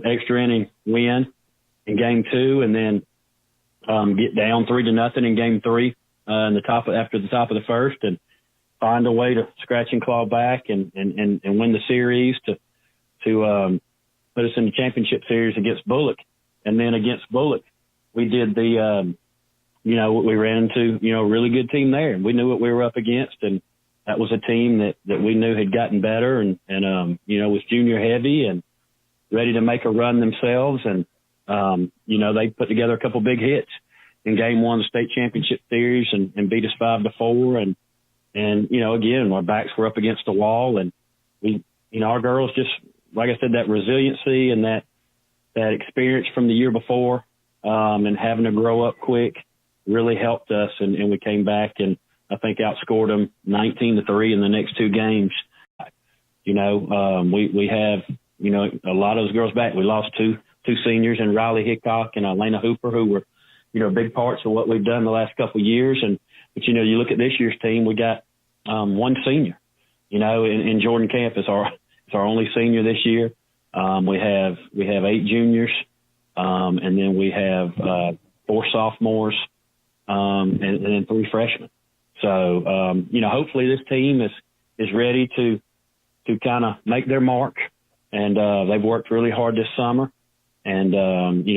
extra inning win in game 2, and then get down 3-0 in game 3 after the top of the first, and find a way to scratch and claw back and win the series to put us in the championship series against Bullock. And then against Bullock, we did we ran into, a really good team there, and we knew what we were up against. And that was a team that we knew had gotten better and was junior heavy and ready to make a run themselves. And, they put together a couple big hits in game 1 of the state championship series and beat us 5-4. And, again, our backs were up against the wall, and our girls just, like I said, that resiliency and that experience from the year before, and having to grow up quick really helped us. And we came back and I think outscored them 19-3 in the next 2 games. We have, a lot of those girls back. We lost two seniors in Riley Hickok and Elena Hooper, who were, big parts of what we've done the last couple of years. But you look at this year's team, we got 1 senior, in Jordan Camp is our only senior this year. We have 8 juniors, and then we have 4 sophomores, and then 3 freshmen. So, hopefully this team is ready to kind of make their mark. And they've worked really hard this summer and,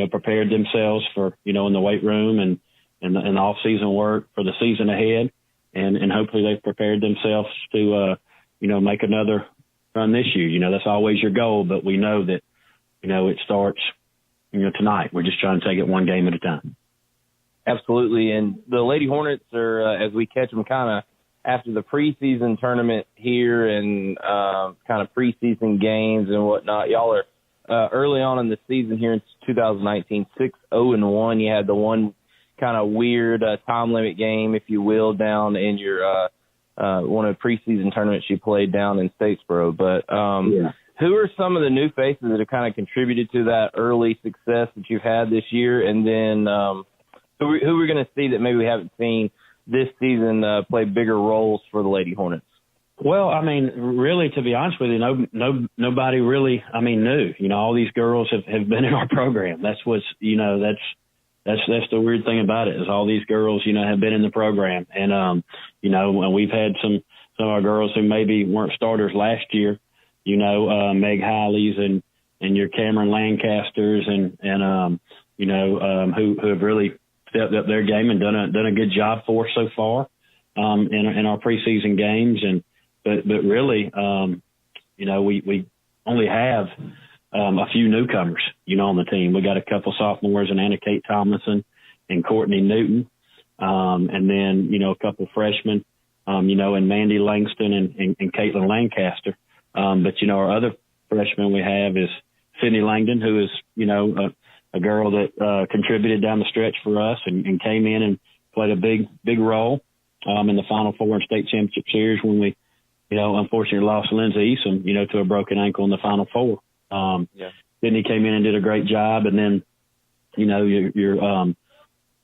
prepared themselves for, in the weight room and the off-season work for the season ahead. And hopefully they've prepared themselves to, make another run this year. That's always your goal, but we know that, it starts, tonight. We're just trying to take it one game at a time. Absolutely. And the Lady Hornets are, as we catch them kind of after the preseason tournament here and kind of preseason games and whatnot, y'all are early on in the season here in 2019, 6-0-1. You had the one kind of weird time limit game, if you will, down in your one of the preseason tournaments you played down in Statesboro. But who are some of the new faces that have kind of contributed to that early success that you've had this year? And then who we're going to see that maybe we haven't seen this season play bigger roles for the Lady Hornets? Well, I mean, really, to be honest with you, nobody really, knew. All these girls have been in our program. That's what's, that's the weird thing about it is all these girls, have been in the program. And, when we've had some of our girls who maybe weren't starters last year, Meg Hileys and your Cameron Lancasters and who have really stepped up their game and done a good job for us so far in our preseason games. But really, we only have a few newcomers, on the team. We got a couple sophomores and Anna Kate Tomlinson and Courtney Newton, and then a couple freshmen, and Mandy Langston and Caitlin Lancaster. But our other freshman we have is Sydney Langdon, who is a girl that contributed down the stretch for us and came in and played a big role in the Final Four and state championship series when we, unfortunately lost Lindsay Easom, to a broken ankle in the Final Four. Sydney came in and did a great job. And then, your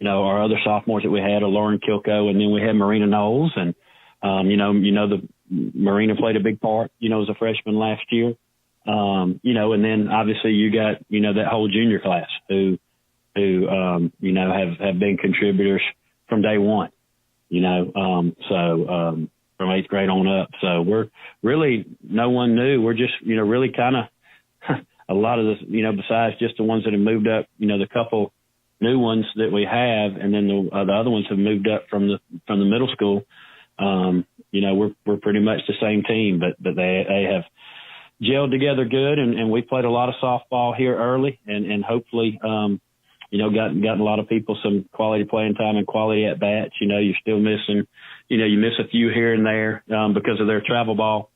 our other sophomores that we had are Lauren Kilko, and then we had Marina Knowles. And, the Marina played a big part, as a freshman last year. And then obviously you got, that whole junior class who have been contributors from day one, from 8th grade on up. So we're really, no one knew. We're just, really kind of a lot of this, besides just the ones that have moved up, the couple new ones that we have, and then the other ones have moved up from the middle school. We're pretty much the same team, but they have gelled together good, and we played a lot of softball here early, and hopefully, gotten a lot of people some quality playing time and quality at bats. You're still missing, you miss a few here and there because of their travel ball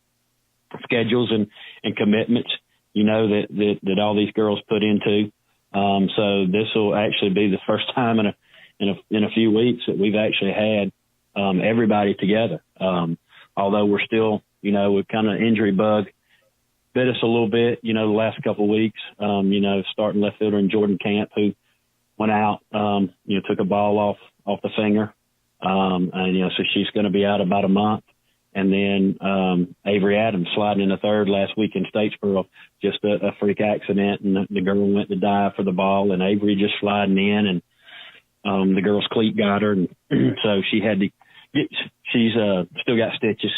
schedules and commitments, that all these girls put into. So this will actually be the first time in a few weeks that we've actually had everybody together. Although we're still, with kind of injury bug bit us a little bit, the last couple of weeks, starting left fielder in Jordan Camp, who went out, took a ball off the finger. So she's going to be out about a month. And then Avery Adams sliding in the third last week in Statesboro, just a freak accident, and the girl went to dive for the ball, and Avery just sliding in, and the girl's cleat got her, and so she had to get. She's still got stitches,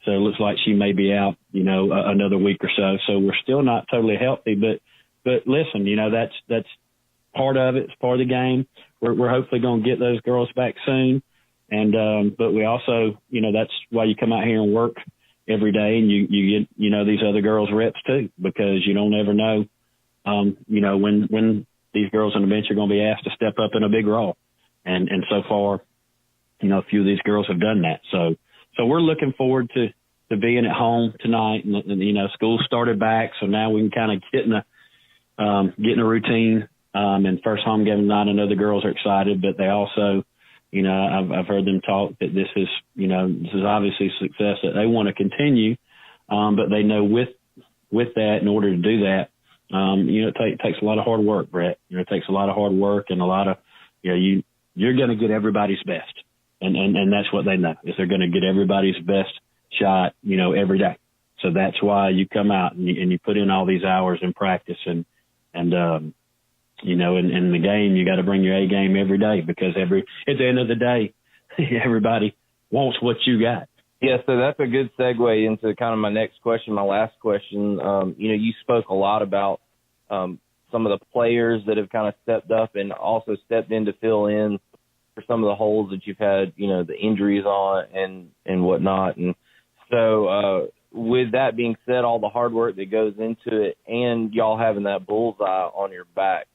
so it looks like she may be out, another week or so. So we're still not totally healthy, but listen, that's part of it. It's part of the game. We're hopefully going to get those girls back soon. And, but we also, that's why you come out here and work every day, and you get, these other girls reps too, because you don't ever know, when these girls on the bench are going to be asked to step up in a big role. And so far, a few of these girls have done that. So we're looking forward to being at home tonight, and school started back. So now we can kind of get in a routine. And first home game tonight, I know the girls are excited, but they also, I've heard them talk that this is obviously success that they want to continue. But they know with that, in order to do that, it takes a lot of hard work, Brett. It takes a lot of hard work and a lot of, you're going to get everybody's best. And that's what they know, is they're going to get everybody's best shot, every day. So that's why you come out and you put in all these hours in practice and in the game, you got to bring your A game every day, because at the end of the day, everybody wants what you got. Yeah, so that's a good segue into kind of my next question, my last question. You spoke a lot about some of the players that have kind of stepped up and also stepped in to fill in for some of the holes that you've had, the injuries on and whatnot. And so with that being said, all the hard work that goes into it and y'all having that bullseye on your back,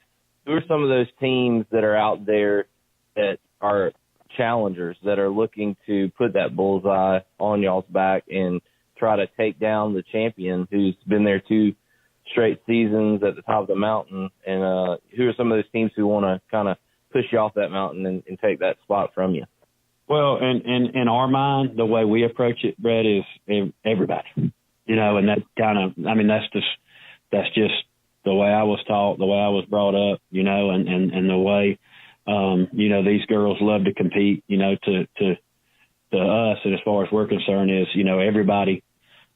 who are some of those teams that are out there that are challengers that are looking to put that bullseye on y'all's back and try to take down the champion who's been there 2 straight seasons at the top of the mountain? And who are some of those teams who want to kind of push you off that mountain and take that spot from you? Well, in our mind, the way we approach it, Brett, is everybody, and that kind of, that's just the way I was taught, the way I was brought up, and the way, these girls love to compete, to us. And as far as we're concerned is, everybody,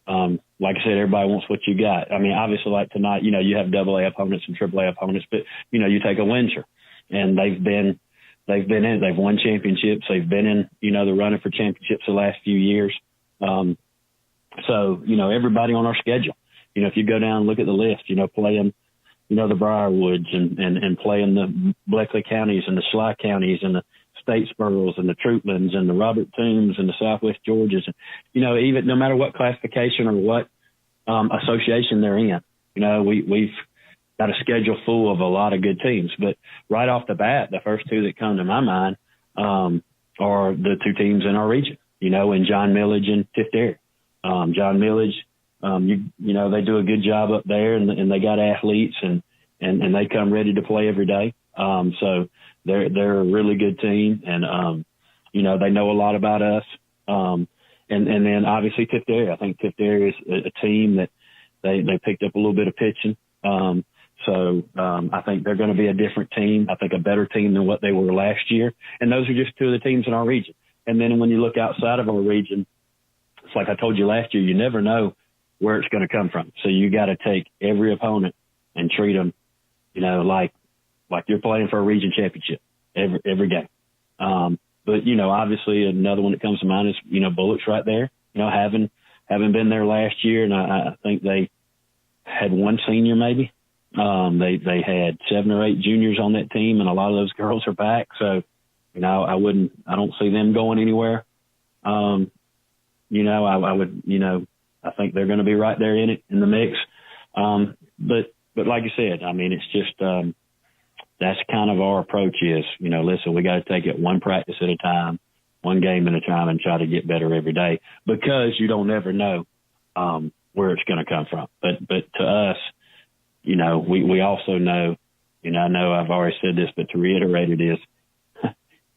like I said, everybody wants what you got. Obviously like tonight, you have AA opponents and AAA opponents, but, you take a Windsor, and they've won championships. They've been in, the running for championships the last few years. So, everybody on our schedule, if you go down and look at the list, playing, the Briarwoods and playing the Bleckley counties and the Sly counties and the Statesboroughs and the Troutlands and the Robert Toombs and the Southwest Georgias, even no matter what classification or what association they're in, we've got a schedule full of a lot of good teams. But right off the bat, the first 2 that come to my mind are the 2 teams in our region, in John Millage and Fifth Area. John Millage, they do a good job up there, and they got athletes and they come ready to play every day. So they're a really good team, and they know a lot about us. And then obviously Fifth Area. I think Fifth Area is a team that they picked up a little bit of pitching. So I think they're going to be a different team. I think a better team than what they were last year. And those are just 2 of the teams in our region. And then when you look outside of our region, it's like I told you last year, you never know where it's going to come from. So you got to take every opponent and treat them, like you're playing for a region championship every game. But, obviously another one that comes to mind is, Bullets right there, having been there last year. And I think they had 1 senior maybe. They had 7 or 8 juniors on that team, and a lot of those girls are back. So, I don't see them going anywhere. I think they're going to be right there in the mix. But like you said, it's just, that's kind of our approach is, listen, we got to take it one practice at a time, one game at a time, and try to get better every day, because you don't ever know, where it's going to come from. But to us, we also know, I know I've already said this, but to reiterate it is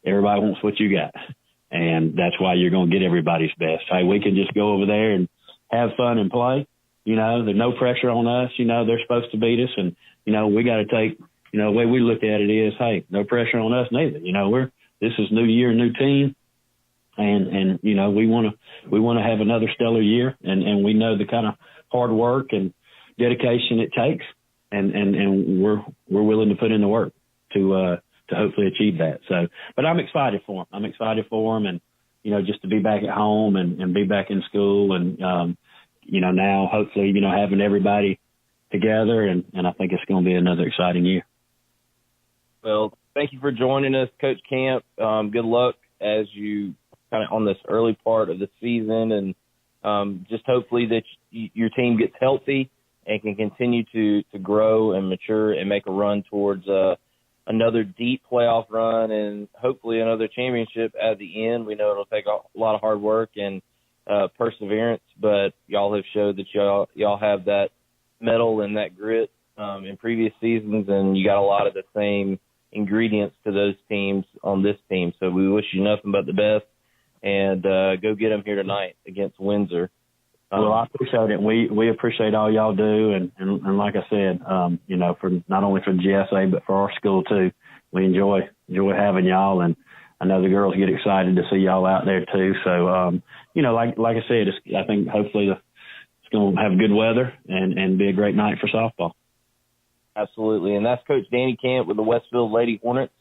everybody wants what you got. And that's why you're going to get everybody's best. Hey, we can just go over there and have fun and play. There's no pressure on us. They're supposed to beat us. And, we got to take, the way we look at it is, hey, no pressure on us neither. This is new year, new team. and we want to have another stellar year, and we know the kind of hard work and dedication it takes, and we're willing to put in the work to hopefully achieve that. So, but I'm excited for them. And just to be back at home and be back in school, and now hopefully having everybody together, and I think it's going to be another exciting year. Well, thank you for joining us, Coach Camp. Good luck as you kind of on this early part of the season, and just hopefully that your team gets healthy and can continue to grow and mature and make a run towards another deep playoff run and hopefully another championship at the end. We know it'll take a lot of hard work and perseverance, but y'all have showed that y'all have that mettle and that grit in previous seasons, and you got a lot of the same ingredients to those teams on this team. So we wish you nothing but the best, and go get them here tonight against Windsor. Well, I appreciate it. We appreciate all y'all do, and like I said, for not only for the GSA but for our school too. We enjoy having y'all, and I know the girls get excited to see y'all out there too. So, like I said, I think hopefully it's going to have good weather and be a great night for softball. Absolutely, and that's Coach Danny Camp with the Westfield Lady Hornets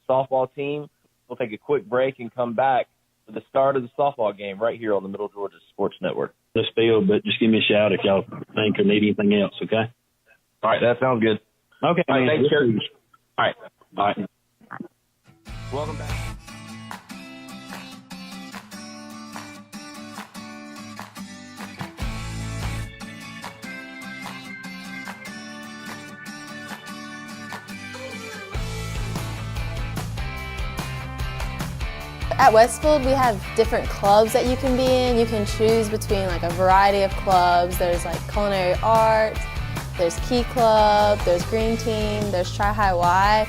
softball team. We'll take a quick break and come back for the start of the softball game right here on the Middle Georgia Sports Network. This field, but just give me a shout if y'all think or need anything else, okay? All right, that sounds good. Okay. All right, thanks, Coach. All right. All right. Welcome back. At Westfield, we have different clubs that you can be in. You can choose between like a variety of clubs. There's like culinary arts, there's Key Club, there's Green Team, there's Tri High Y.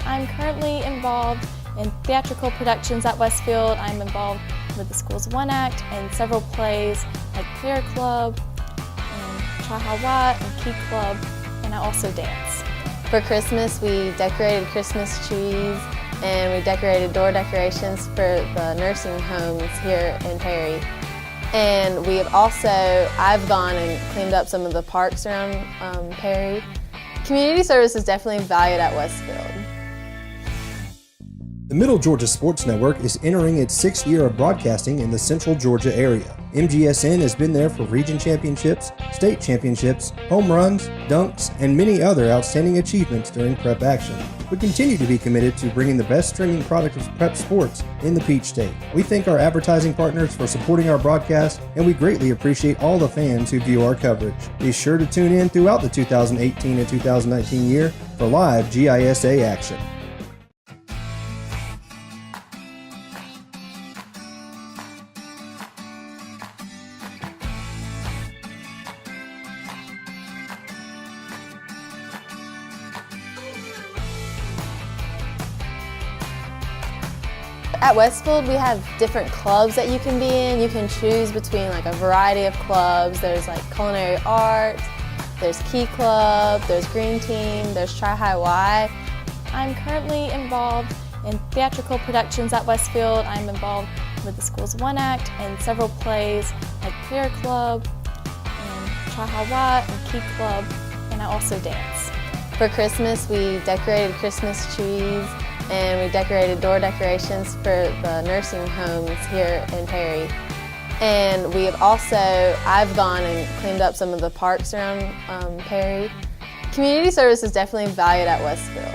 I'm currently involved in theatrical productions at Westfield. I'm involved with the school's one act and several plays like Prayer Club, and Tri High Y, and Key Club, and I also dance. For Christmas, we decorated Christmas trees, and we decorated door decorations for the nursing homes here in Perry. And I've gone and cleaned up some of the parks around Perry. Community service is definitely valued at Westfield. The Middle Georgia Sports Network is entering its 6th year of broadcasting in the Central Georgia area. MGSN has been there for region championships, state championships, home runs, dunks, and many other outstanding achievements during prep action. We continue to be committed to bringing the best streaming product of prep sports in the Peach State. We thank our advertising partners for supporting our broadcast, and we greatly appreciate all the fans who view our coverage. Be sure to tune in throughout the 2018 and 2019 year for live GISA action. At Westfield, we have different clubs that you can be in. You can choose between like a variety of clubs. There's like culinary arts, there's Key Club, there's Green Team, there's Tri High Y. I'm currently involved in theatrical productions at Westfield. I'm involved with the school's one act and several plays like Prayer Club, and Tri High Y, and Key Club, and I also dance. For Christmas, we decorated Christmas trees, and we decorated door decorations for the nursing homes here in Perry. And I've gone and cleaned up some of the parks around Perry. Community service is definitely valued at Westfield.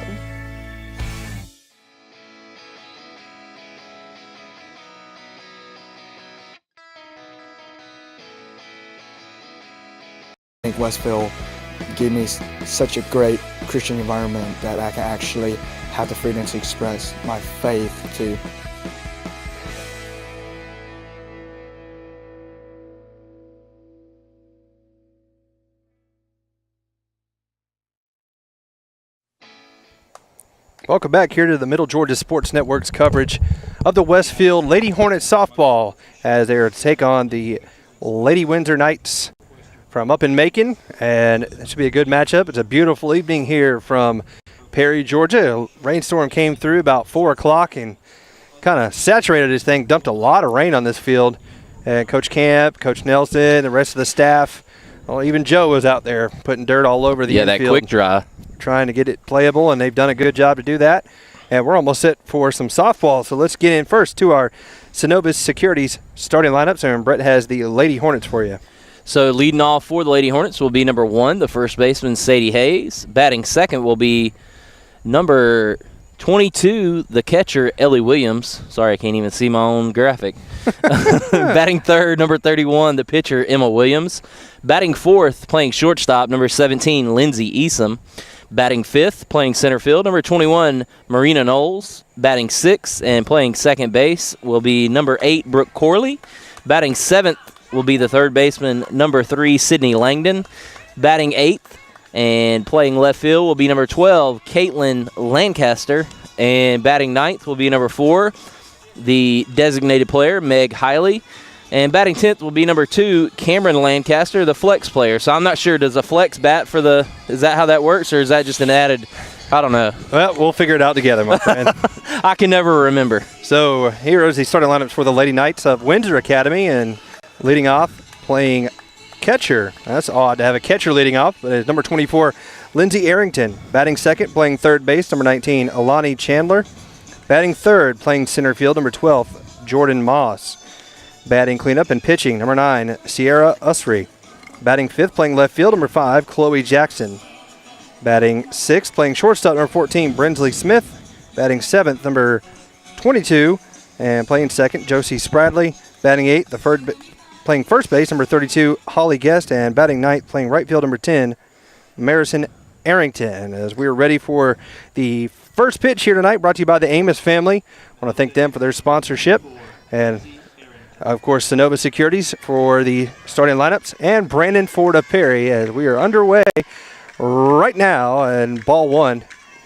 I think Westfield gave me such a great Christian environment that I can actually have the freedom to express my faith to. Welcome back here to the Middle Georgia Sports Network's coverage of the Westfield Lady Hornets softball as they are to take on the Lady Windsor Knights from up in Macon, and it should be a good matchup. It's a beautiful evening here from Perry, Georgia. A rainstorm came through about 4 o'clock, and kind of saturated this thing, dumped a lot of rain on this field. And Coach Camp, Coach Nelson, the rest of the staff, well, even Joe was out there putting dirt all over the infield. Yeah, that quick dry. Trying to get it playable, and they've done a good job to do that. And we're almost set for some softball, so let's get in first to our Synovus Securities starting lineups, and Brett has the Lady Hornets for you. So leading off for the Lady Hornets will be number 1, the first baseman, Sadie Hayes. Batting second will be number 22, the catcher, Ellie Williams. Sorry, I can't even see my own graphic. Batting third, number 31, the pitcher, Emma Williams. Batting fourth, playing shortstop, number 17, Lindsay Easom. Batting fifth, playing center field, number 21, Marina Knowles. Batting sixth and playing second base will be number 8, Brooke Corley. Batting seventh will be the third baseman, number 3, Sydney Langdon. Batting eighth and playing left field will be number 12, Caitlin Lancaster. And batting ninth will be number 4, the designated player, Meg Hiley. And batting 10th will be number 2, Cameron Lancaster, the flex player. So I'm not sure, does a flex bat for the – is that how that works, or is that just an added – I don't know. Well, we'll figure it out together, my friend. I can never remember. So here is the starting lineups for the Lady Knights of Windsor Academy, and leading off, playing catcher. That's odd to have a catcher leading off, but it's number 24, Lindsay Arrington. Batting second, playing third base, number 19, Alani Chandler. Batting third, playing center field, number 12, Jordan Moss. Batting cleanup and pitching, number 9, Sierra Usry. Batting fifth, playing left field, number 5, Chloe Jackson. Batting sixth, playing shortstop, number 14, Brinsley Smith. Batting seventh, number 22, and playing second, Josie Spradley. Batting eighth, playing first base, number 32, Holly Guest. And batting ninth, playing right field, number 10, Marison Arrington. As we are ready for the first pitch here tonight, brought to you by the Amos family. I want to thank them for their sponsorship. And of course, Synovus Securities for the starting lineups, and Brandon Ford of Perry, as we are underway right now, and ball one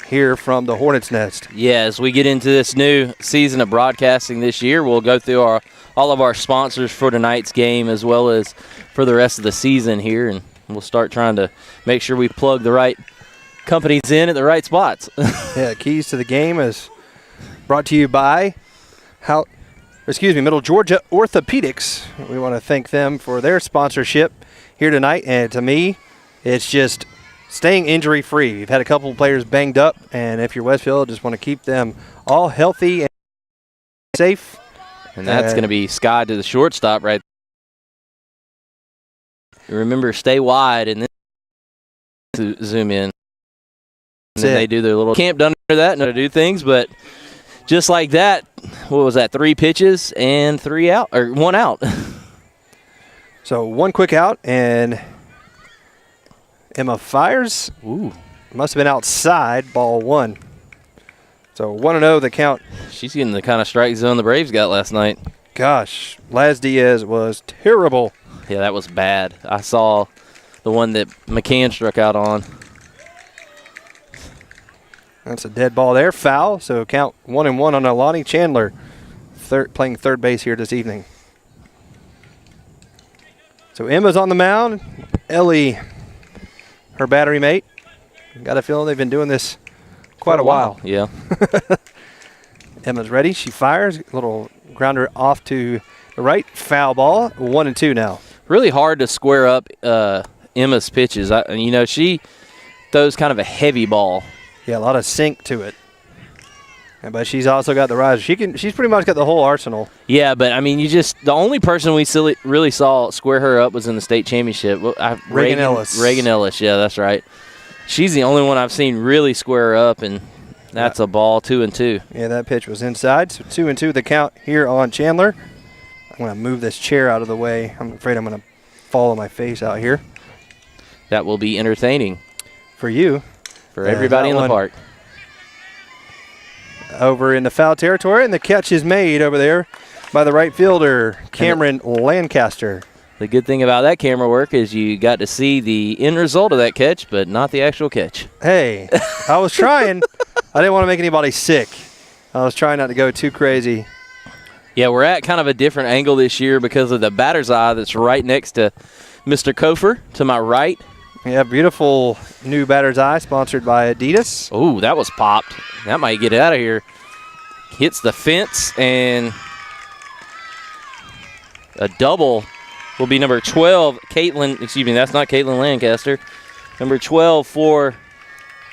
here from the Hornets' Nest. Yeah, as we get into this new season of broadcasting this year, we'll go through all of our sponsors for tonight's game as well as for the rest of the season here, and we'll start trying to make sure we plug the right companies in at the right spots. Yeah, Keys to the Game is brought to you by Middle Georgia Orthopedics. We want to thank them for their sponsorship here tonight. And to me, it's just staying injury-free. We've had a couple of players banged up, and if you're Westfield, just want to keep them all healthy and safe. And that's going to be Sky to the shortstop right there. Remember, stay wide and then zoom in. And then they do their little camp done under that and to do things, but just like that, what was that, 3 pitches and 3 out, or 1 out. So 1 quick out, and Emma fires. Ooh. Must have been outside, ball 1. So 1-0 the count. She's getting the kind of strike zone the Braves got last night. Gosh, Laz Diaz was terrible. Yeah, that was bad. I saw the one that McCann struck out on. That's a dead ball there. Foul, so count 1-1 on Alani Chandler, playing third base here this evening. So Emma's on the mound. Ellie, her battery mate. Got a feeling they've been doing this quite a while. Yeah. Emma's ready. She fires. A little grounder off to the right. Foul ball. 1-2 now. Really hard to square up Emma's pitches. She throws kind of a heavy ball. Yeah, a lot of sink to it. But she's also got the riser. She's pretty much got the whole arsenal. Yeah, but I mean, the only person we really saw square her up was in the state championship. Reagan Ellis. Reagan Ellis, yeah, that's right. She's the only one I've seen really square her up, and that's a ball, 2-2. Yeah, that pitch was inside. So 2-2 the count here on Chandler. I'm going to move this chair out of the way. I'm afraid I'm going to fall on my face out here. That will be entertaining. For you. For everybody in the park. Over in the foul territory, and the catch is made over there by the right fielder, Cameron Lancaster. The good thing about that camera work is you got to see the end result of that catch, but not the actual catch. Hey, I was trying. I didn't want to make anybody sick. I was trying not to go too crazy. Yeah, we're at kind of a different angle this year because of the batter's eye that's right next to Mr. Kofer to my right. Yeah, beautiful new batter's eye sponsored by Adidas. Oh, that was popped. That might get out of here. hits the fence, and a double will be number 12, Caitlin. Excuse me, that's not Caitlin Lancaster. Number 12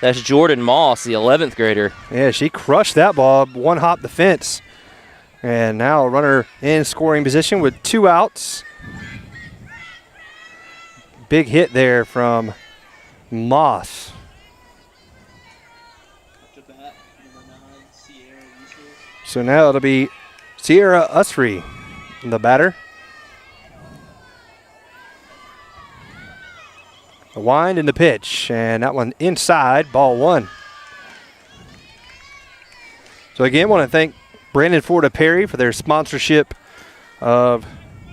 that's Jordan Moss, the 11th grader. Yeah, she crushed that ball, one hop the fence. And now a runner in scoring position with 2 outs. Big hit there from Moss. So now it'll be Sierra Usry, the batter. The wind and the pitch, and that one inside, ball 1. So again, want to thank Brandon Ford of Perry for their sponsorship of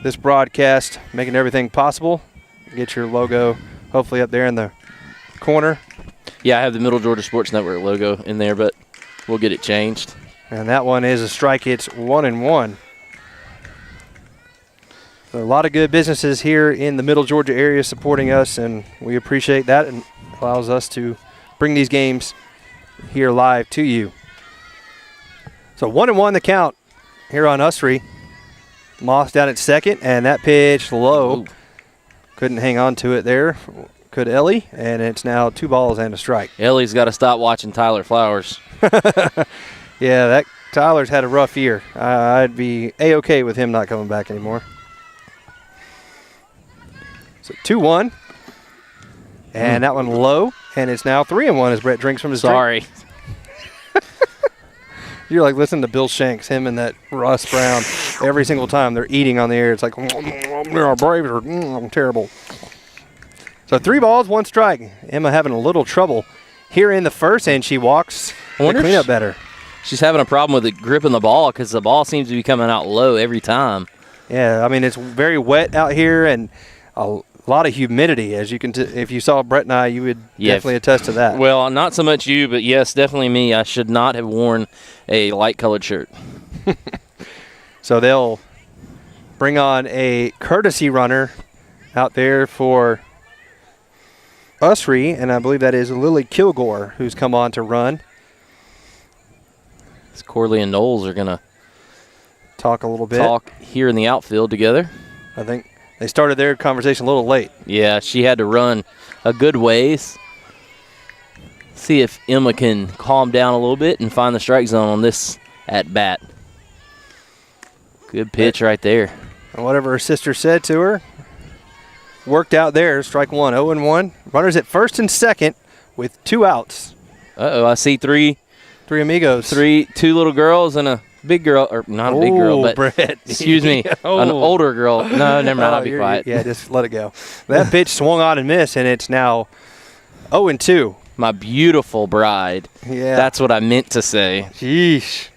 this broadcast, making everything possible. Get your logo hopefully up there in the corner. Yeah, I have the Middle Georgia Sports Network logo in there, but we'll get it changed. And that one is a strike. It's 1-1. So a lot of good businesses here in the Middle Georgia area supporting us, and we appreciate that, and allows us to bring these games here live to you. So 1-1 the count here on Usry. Moss down at second, and that pitch low. Ooh. Couldn't hang on to it there. Could Ellie, and it's now 2 balls and a strike. Ellie's got to stop watching Tyler Flowers. Yeah, that Tyler's had a rough year. I'd be A-okay with him not coming back anymore. So 2-1, and that one low, and it's now 3-1 as Brett drinks from his Sorry. drink. You're like listening to Bill Shanks, him and that Russ Brown, every single time they're eating on the air. It's like, our Braves are terrible. So 3 balls, 1 strike. Emma having a little trouble here in the first, and she walks the cleanup better. She's having a problem with it gripping the ball because the ball seems to be coming out low every time. Yeah, I mean, it's very wet out here, and a lot of humidity, as you can. If you saw Brett and I, you would definitely attest to that. Well, not so much you, but yes, definitely me. I should not have worn a light-colored shirt. So they'll bring on a courtesy runner out there for Usry, and I believe that is Lily Kilgore, who's come on to run. Corley and Knowles are going to talk a little bit. Talk here in the outfield together. I think they started their conversation a little late. Yeah, she had to run a good ways. See if Emma can calm down a little bit and find the strike zone on this at bat. Good pitch right there. And whatever her sister said to her, worked out there. Strike 1, 0-1. Runners at first and second with 2 outs. Uh-oh, I see three amigos. 2 little girls and a big girl, or not a big girl, but Brett. Excuse me, an older girl. No, never mind, I'll be quiet. Yeah, just let it go. That pitch swung on and missed, and it's now 0-2. My beautiful bride. Yeah. That's what I meant to say. Sheesh.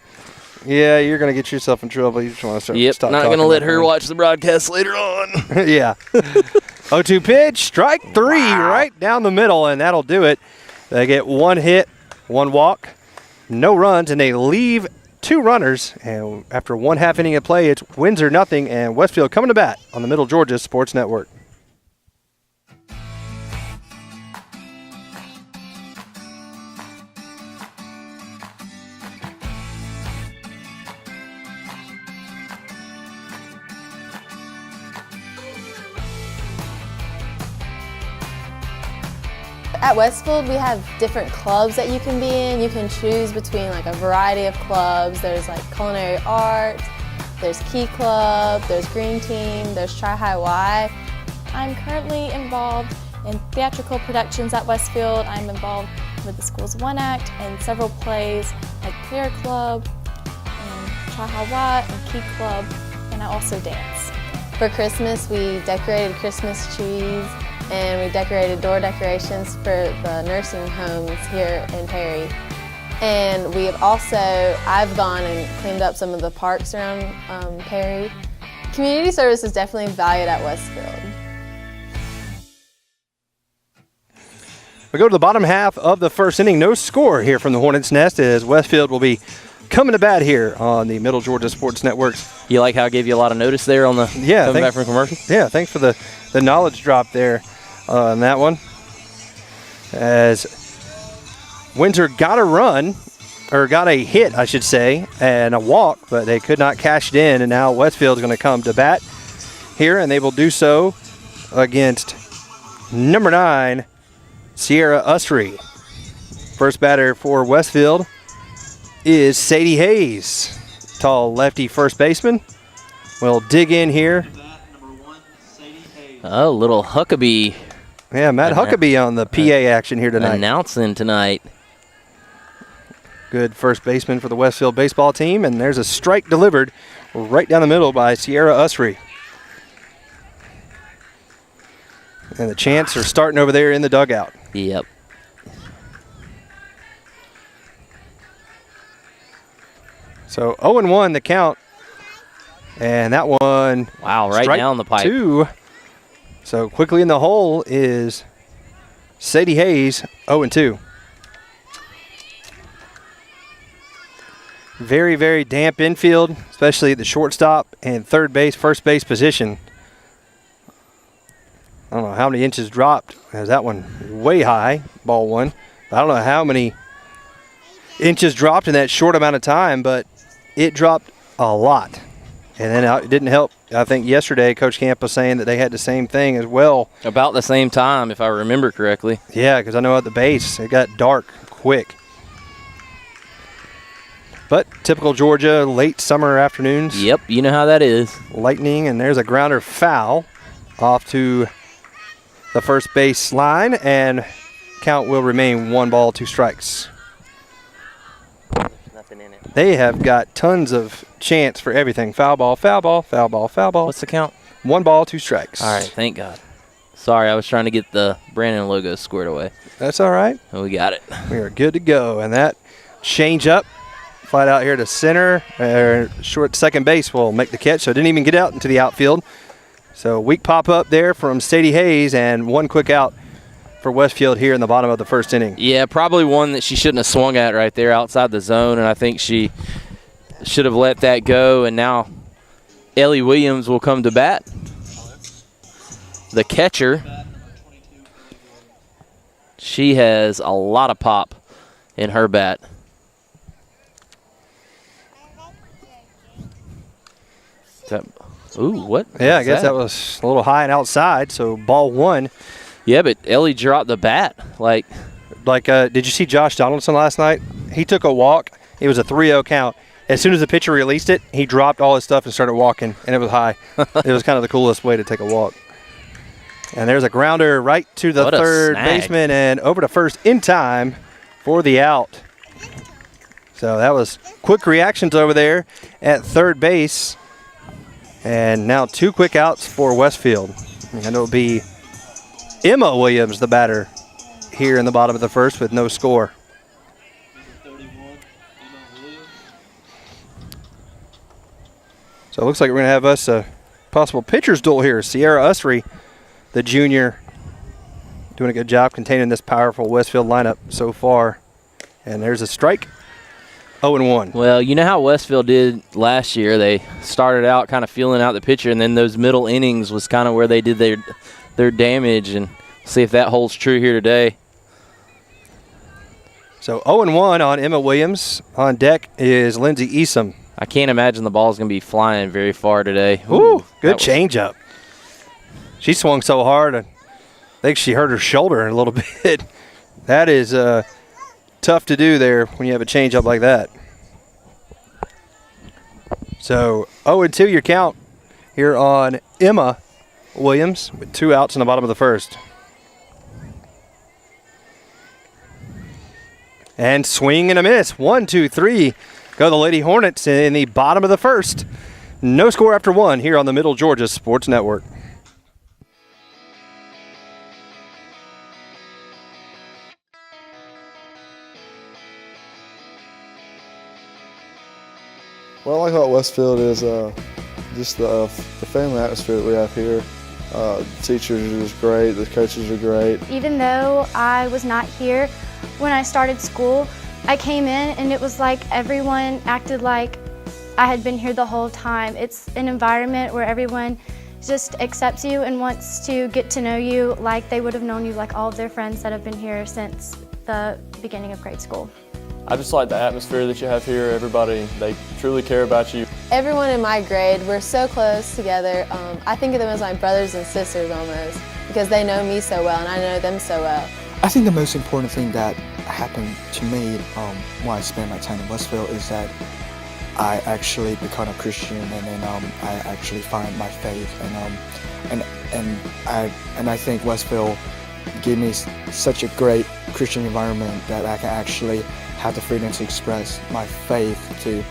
Yeah, you're going to get yourself in trouble. You just want to stop not going to let her watch the broadcast later on. Yeah. 0-2 pitch, strike 3 right down the middle, and that'll do it. They get 1 hit, 1 walk, no runs, and they leave 2 runners. And after 1/2 inning of play, it's Windsor 0 and Westfield coming to bat on the Middle Georgia Sports Network. At Westfield, we have different clubs that you can be in. You can choose between like a variety of clubs. There's like culinary arts, there's Key Club, there's Green Team, there's Tri High Y. I'm currently involved in theatrical productions at Westfield. I'm involved with the Schools One Act and several plays like Prayer Club, and Tri High Y, and Key Club, and I also dance. For Christmas, we decorated Christmas trees, and we decorated door decorations for the nursing homes here in Perry. And we have also, I've gone and cleaned up some of the parks around Perry. Community service is definitely valued at Westfield. We go to the bottom half of the first inning. No score here from the Hornets' Nest as Westfield will be coming to bat here on the Middle Georgia Sports Networks. You like how I gave you a lot of notice there on the coming back from commercial? Yeah, thanks for the knowledge drop there on that one. As Windsor got a run or got a hit, I should say, and a walk, but they could not cash it in. And now Westfield's going to come to bat here, and they will do so against number 9, Sierra Usry. First batter for Westfield is Sadie Hayes, tall lefty first baseman. We'll dig in here. Oh, little Huckabee. Yeah, Matt Huckabee on the PA action here tonight. Announcing tonight. Good first baseman for the Westfield baseball team, and there's a strike delivered right down the middle by Sierra Usry. And the chants are starting over there in the dugout. Yep. So 0-1 the count. And that one, wow, right down the pipe. 2. So quickly in the hole is Sadie Hayes, 0-2. Very, very damp infield, especially at the shortstop and third base, first base position. I don't know how many inches dropped, as that one way high, ball one. I don't know how many inches dropped in that short amount of time, but it dropped a lot. And then it didn't help. I think yesterday Coach Camp was saying that they had the same thing as well. About the same time, if I remember correctly. Yeah, because I know at the base it got dark quick. But typical Georgia, late summer afternoons. Yep, you know how that is. Lightning, and there's a grounder foul off to the first base line, and count will remain 1 ball, 2 strikes. Nothing in it. They have got tons of chance for everything. Foul ball, foul ball, foul ball, foul ball. What's the count? 1 ball, 2 strikes. All right, thank God. Sorry, I was trying to get the Brandon logo squared away. That's all right. Oh, we got it. We are good to go, and that change up. Flight out here to center, short second base will make the catch, so it didn't even get out into the outfield. So weak pop up there from Sadie Hayes, and 1 quick out for Westfield here in the bottom of the first inning. Yeah, probably one that she shouldn't have swung at right there outside the zone, and I think she should have let that go. And now Ellie Williams will come to bat. The catcher, she has a lot of pop in her bat. Ooh, what? Yeah, I guess that was a little high and outside, so ball 1. Yeah, but Ellie dropped the bat. Like, did you see Josh Donaldson last night? He took a walk. It was a 3-0 count. As soon as the pitcher released it, he dropped all his stuff and started walking, and it was high. It was kind of the coolest way to take a walk. And there's a grounder right to the third baseman and over to first in time for the out. So that was quick reactions over there at third base. And now 2 quick outs for Westfield. And it'll be Emma Williams, the batter, here in the bottom of the first with no score. So it looks like we're going to have us a possible pitcher's duel here. Sierra Usry, the junior, doing a good job containing this powerful Westfield lineup so far. And there's a strike. 0-1. Well, you know how Westfield did last year. They started out kind of feeling out the pitcher, and then those middle innings was kind of where they did their damage, and see if that holds true here today. So 0-1 on Emma Williams. On deck is Lindsay Easom. I can't imagine the ball's going to be flying very far today. Ooh, good changeup. She swung so hard, I think she hurt her shoulder a little bit. That is tough to do there when you have a changeup like that. So 0-2 your count here on Emma Williams with 2 outs in the bottom of the first. And swing and a miss. 1, 2, 3. Go the Lady Hornets in the bottom of the first. No score after 1 here on the Middle Georgia Sports Network. What I like about Westfield is just the family atmosphere that we have here. The teachers are just great, the coaches are great. Even though I was not here when I started school, I came in and it was like everyone acted like I had been here the whole time. It's an environment where everyone just accepts you and wants to get to know you like they would have known you, like all of their friends that have been here since the beginning of grade school. I just like the atmosphere that you have here. Everybody, they truly care about you. Everyone in my grade, we're so close together. I think of them as my brothers and sisters almost, because they know me so well and I know them so well. I think the most important thing that happened to me when I spent my time in Westfield is that I actually become a Christian, and then I actually find my faith, and I think Westfield gave me such a great Christian environment that I can actually have the freedom to express my faith to.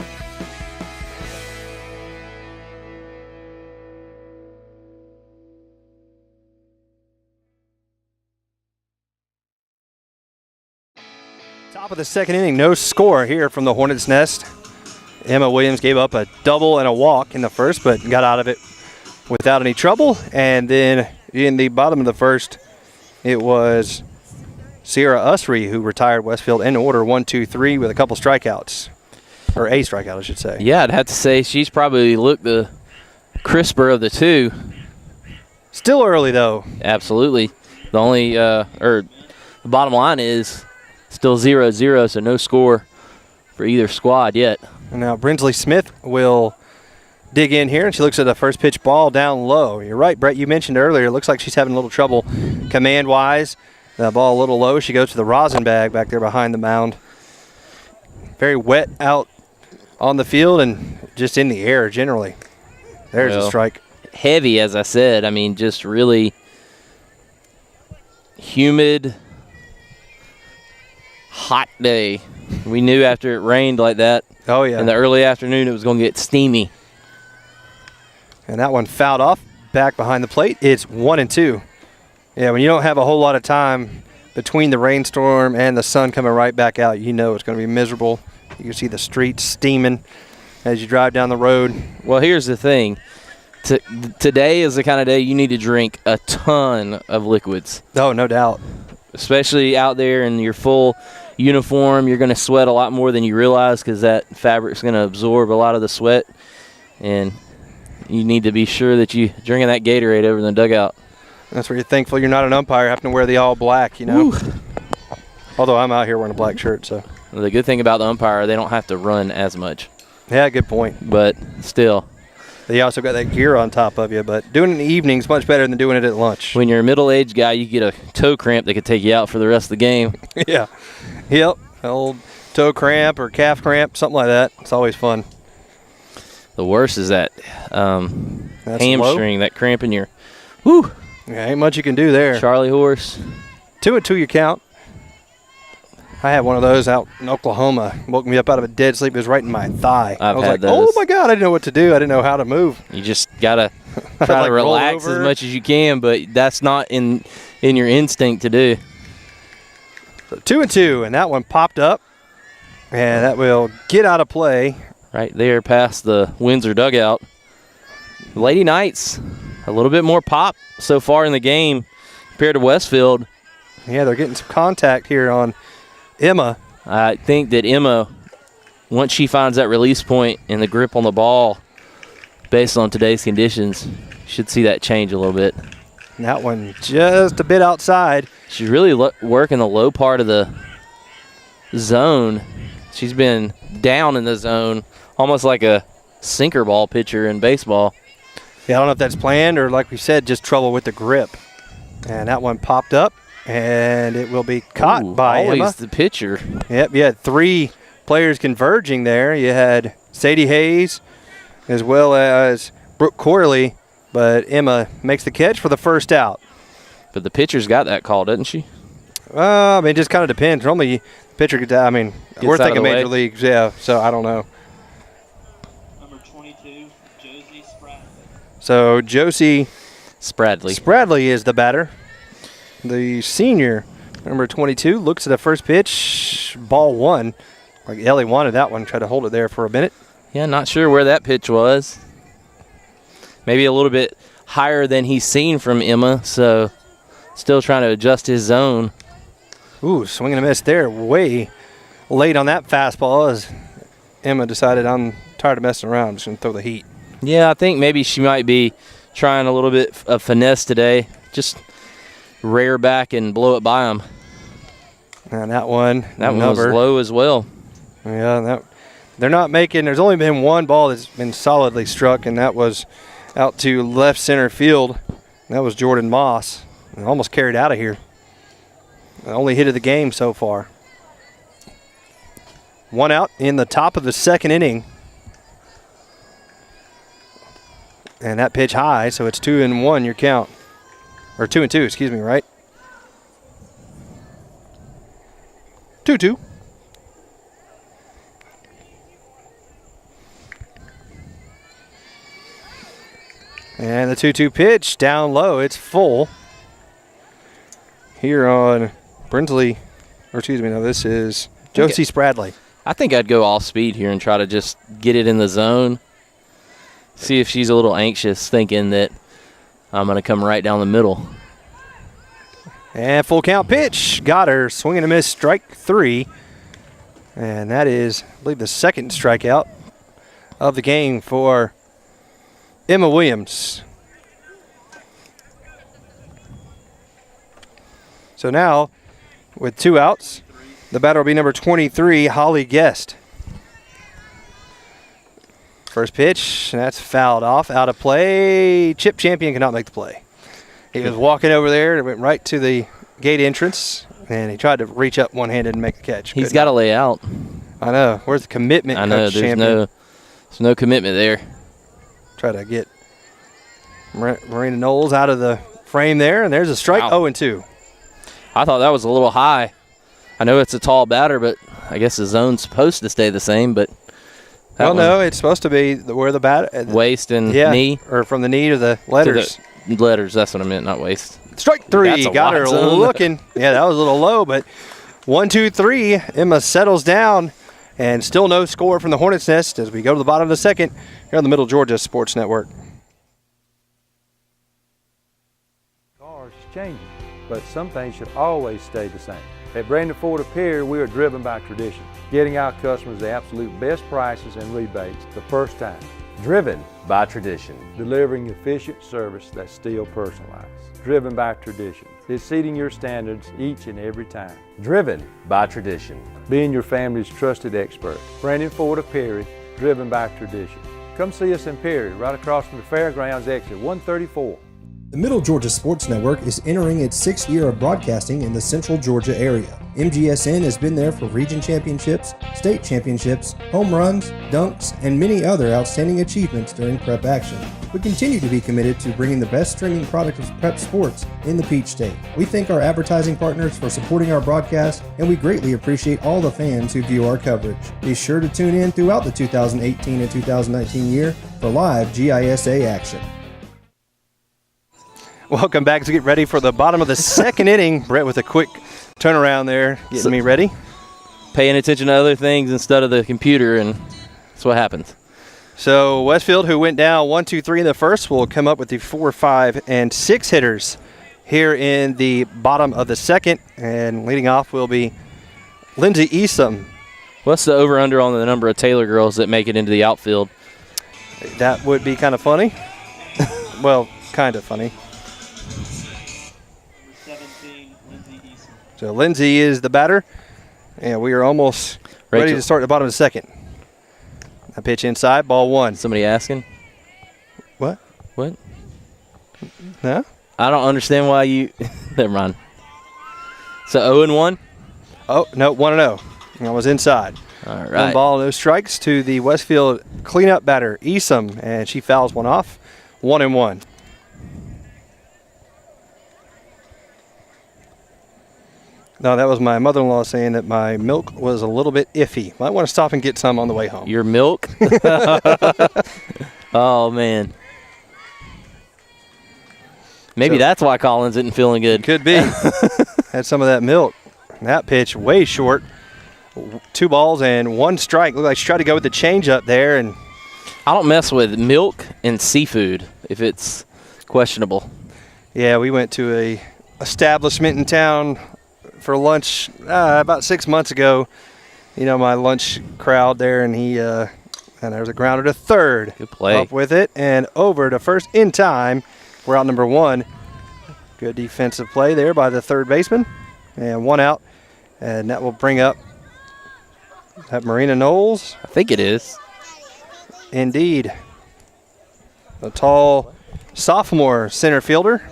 Top of the second inning, no score here from the Hornets' Nest. Emma Williams gave up a double and a walk in the first, but got out of it without any trouble. And then in the bottom of the first, it was Sierra Usry who retired Westfield in order 1-2-3 with a couple strikeouts, or a strikeout, I should say. Yeah, I'd have to say she's probably looked the crisper of the two. Still early though. Absolutely. The only the bottom line is still 0-0, so no score for either squad yet. And now Brinsley Smith will dig in here, and she looks at the first pitch ball down low. You're right, Brett, you mentioned earlier, it looks like she's having a little trouble command-wise. The ball a little low. She goes to the rosin bag back there behind the mound. Very wet out on the field and just in the air generally. There's a strike. Heavy, as I said. I mean, just really humid, hot day. We knew after it rained like that in the early afternoon it was going to get steamy. And that one fouled off back behind the plate. It's 1-2. Yeah, when you don't have a whole lot of time between the rainstorm and the sun coming right back out, you know it's going to be miserable. You can see the streets steaming as you drive down the road. Well, here's the thing. Today is the kind of day you need to drink a ton of liquids. Oh, no doubt. Especially out there in your full uniform, you're going to sweat a lot more than you realize because that fabric's going to absorb a lot of the sweat. And you need to be sure that you're drinking that Gatorade over in the dugout. That's where you're thankful you're not an umpire having to wear the all black, you know. Woo. Although I'm out here wearing a black shirt, so. Well, the good thing about the umpire, they don't have to run as much. Yeah, good point. But still. They also got that gear on top of you, but doing it in the evening is much better than doing it at lunch. When you're a middle-aged guy, you get a toe cramp that could take you out for the rest of the game. Yeah. Yep. Old toe cramp or calf cramp, something like that. It's always fun. The worst is that hamstring, that cramp in your – whew. Yeah, ain't much you can do there. Charlie horse. 2-2 your count. I had one of those out in Oklahoma. Woke me up out of a dead sleep. It was right in my thigh. I was like, oh, my God, I didn't know what to do. I didn't know how to move. You just got to try to relax as much as you can, but that's not in your instinct to do. So 2-2, and that one popped up, and that will get out of play. Right there past the Windsor dugout. Lady Knights, a little bit more pop so far in the game compared to Westfield. Yeah, they're getting some contact here on Emma. I think that Emma, once she finds that release point and the grip on the ball, based on today's conditions, should see that change a little bit. And that one just a bit outside. She's really working the low part of the zone. She's been down in the zone, almost like a sinker ball pitcher in baseball. Yeah, I don't know if that's planned or, like we said, just trouble with the grip. And that one popped up, and it will be caught by always Emma. The pitcher. Yep, you had three players converging there. You had Sadie Hayes as well as Brooke Corley, but Emma makes the catch for the first out. But the pitcher's got that call, doesn't she? I mean, it just kind of depends. Normally, the pitcher gets out. I mean, we're thinking major leagues, yeah, so I don't know. Number 22, Josie Spradley. So Josie Spradley is the batter. The senior, number 22, looks at the first pitch, ball one. Like Ellie wanted that one, tried to hold it there for a minute. Yeah, not sure where that pitch was. Maybe a little bit higher than he's seen from Emma, so still trying to adjust his zone. Ooh, swing and a miss there. Way late on that fastball as Emma decided, I'm tired of messing around. I'm just going to throw the heat. Yeah, I think maybe she might be trying a little bit of finesse today. Just rear back and blow it by him. And that one was low as well. Yeah, they're not making – there's only been one ball that's been solidly struck, and that was out to left center field. That was Jordan Moss. Almost carried out of here. The only hit of the game so far. One out in the top of the second inning. And that pitch high, so it's 2-1 your count. Or 2-2, excuse me, right? 2-2. And the 2-2 pitch down low. It's full. Here on Brinsley, or excuse me, no, this is Josie Spradley. I think I'd go off speed here and try to just get it in the zone. See if she's a little anxious, thinking that I'm going to come right down the middle. And full count pitch. Got her. Swing and a miss, strike 3. And that is, I believe, the second strikeout of the game for Emma Williams. So now, with 2 outs, the batter will be number 23, Holly Guest. First pitch, and that's fouled off, out of play. Chip Champion cannot make the play. He was walking over there and went right to the gate entrance, and he tried to reach up one-handed and make the catch. He's got to lay out. I know. Where's the commitment, I know. There's no commitment there. Try to get Marina Knowles out of the frame there, and there's a strike. 0-2. I thought that was a little high. I know it's a tall batter, but I guess the zone's supposed to stay the same. But well, no, it's supposed to be where the bat waist and knee, or from the knee to the letters. To the letters. That's what I meant, not waist. Strike 3. Got her looking. Yeah, that was a little low, but 1-2-3. Emma settles down, and still no score from the Hornets' Nest as we go to the bottom of the second here on the Middle Georgia Sports Network. Cars changing, but some things should always stay the same. At Brandon Ford of Perry, we are driven by tradition, getting our customers the absolute best prices and rebates the first time. Driven by tradition. Delivering efficient service that's still personalized. Driven by tradition. Exceeding your standards each and every time. Driven by tradition. Being your family's trusted expert. Brandon Ford of Perry, driven by tradition. Come see us in Perry, right across from the Fairgrounds exit 134. The Middle Georgia Sports Network is entering its 6th year of broadcasting in the Central Georgia area. MGSN has been there for region championships, state championships, home runs, dunks, and many other outstanding achievements during prep action. We continue to be committed to bringing the best streaming product of prep sports in the Peach State. We thank our advertising partners for supporting our broadcast, and we greatly appreciate all the fans who view our coverage. Be sure to tune in throughout the 2018 and 2019 year for live GISA action. Welcome back to get ready for the bottom of the second inning. Brett with a quick turnaround there, getting me ready. Paying attention to other things instead of the computer, and that's what happens. So Westfield, who went down 1-2-3 in the first, will come up with the 4, 5, and 6 hitters here in the bottom of the second. And leading off will be Lindsay Eastham. What's the over-under on the number of Taylor girls that make it into the outfield? That would be kind of funny. Well, kind of funny. So Lindsay is the batter, and we are almost ready to start the bottom of the second. A pitch inside, ball 1. Somebody asking? What? What? No? I don't understand why you – never mind. So 0-1? Oh, no, 1-0. I was inside. All right. 1 ball, no strikes to the Westfield cleanup batter, Eastham, and she fouls one off. 1-1. No, that was my mother-in-law saying that my milk was a little bit iffy. Might want to stop and get some on the way home. Your milk? Oh, man. Maybe that's why Collins isn't feeling good. Could be. Had some of that milk. That pitch way short. 2 balls and 1 strike. Looked like she tried to go with the changeup there. And I don't mess with milk and seafood if it's questionable. Yeah, we went to a establishment in town for lunch about 6 months ago. You know, my lunch crowd there, and he and there was a grounder to third. Good play. Up with it and over to first in time. We're out number 1. Good defensive play there by the third baseman. And 1 out. And that will bring up Is that Marina Knowles? I think it is. Indeed. A tall sophomore center fielder.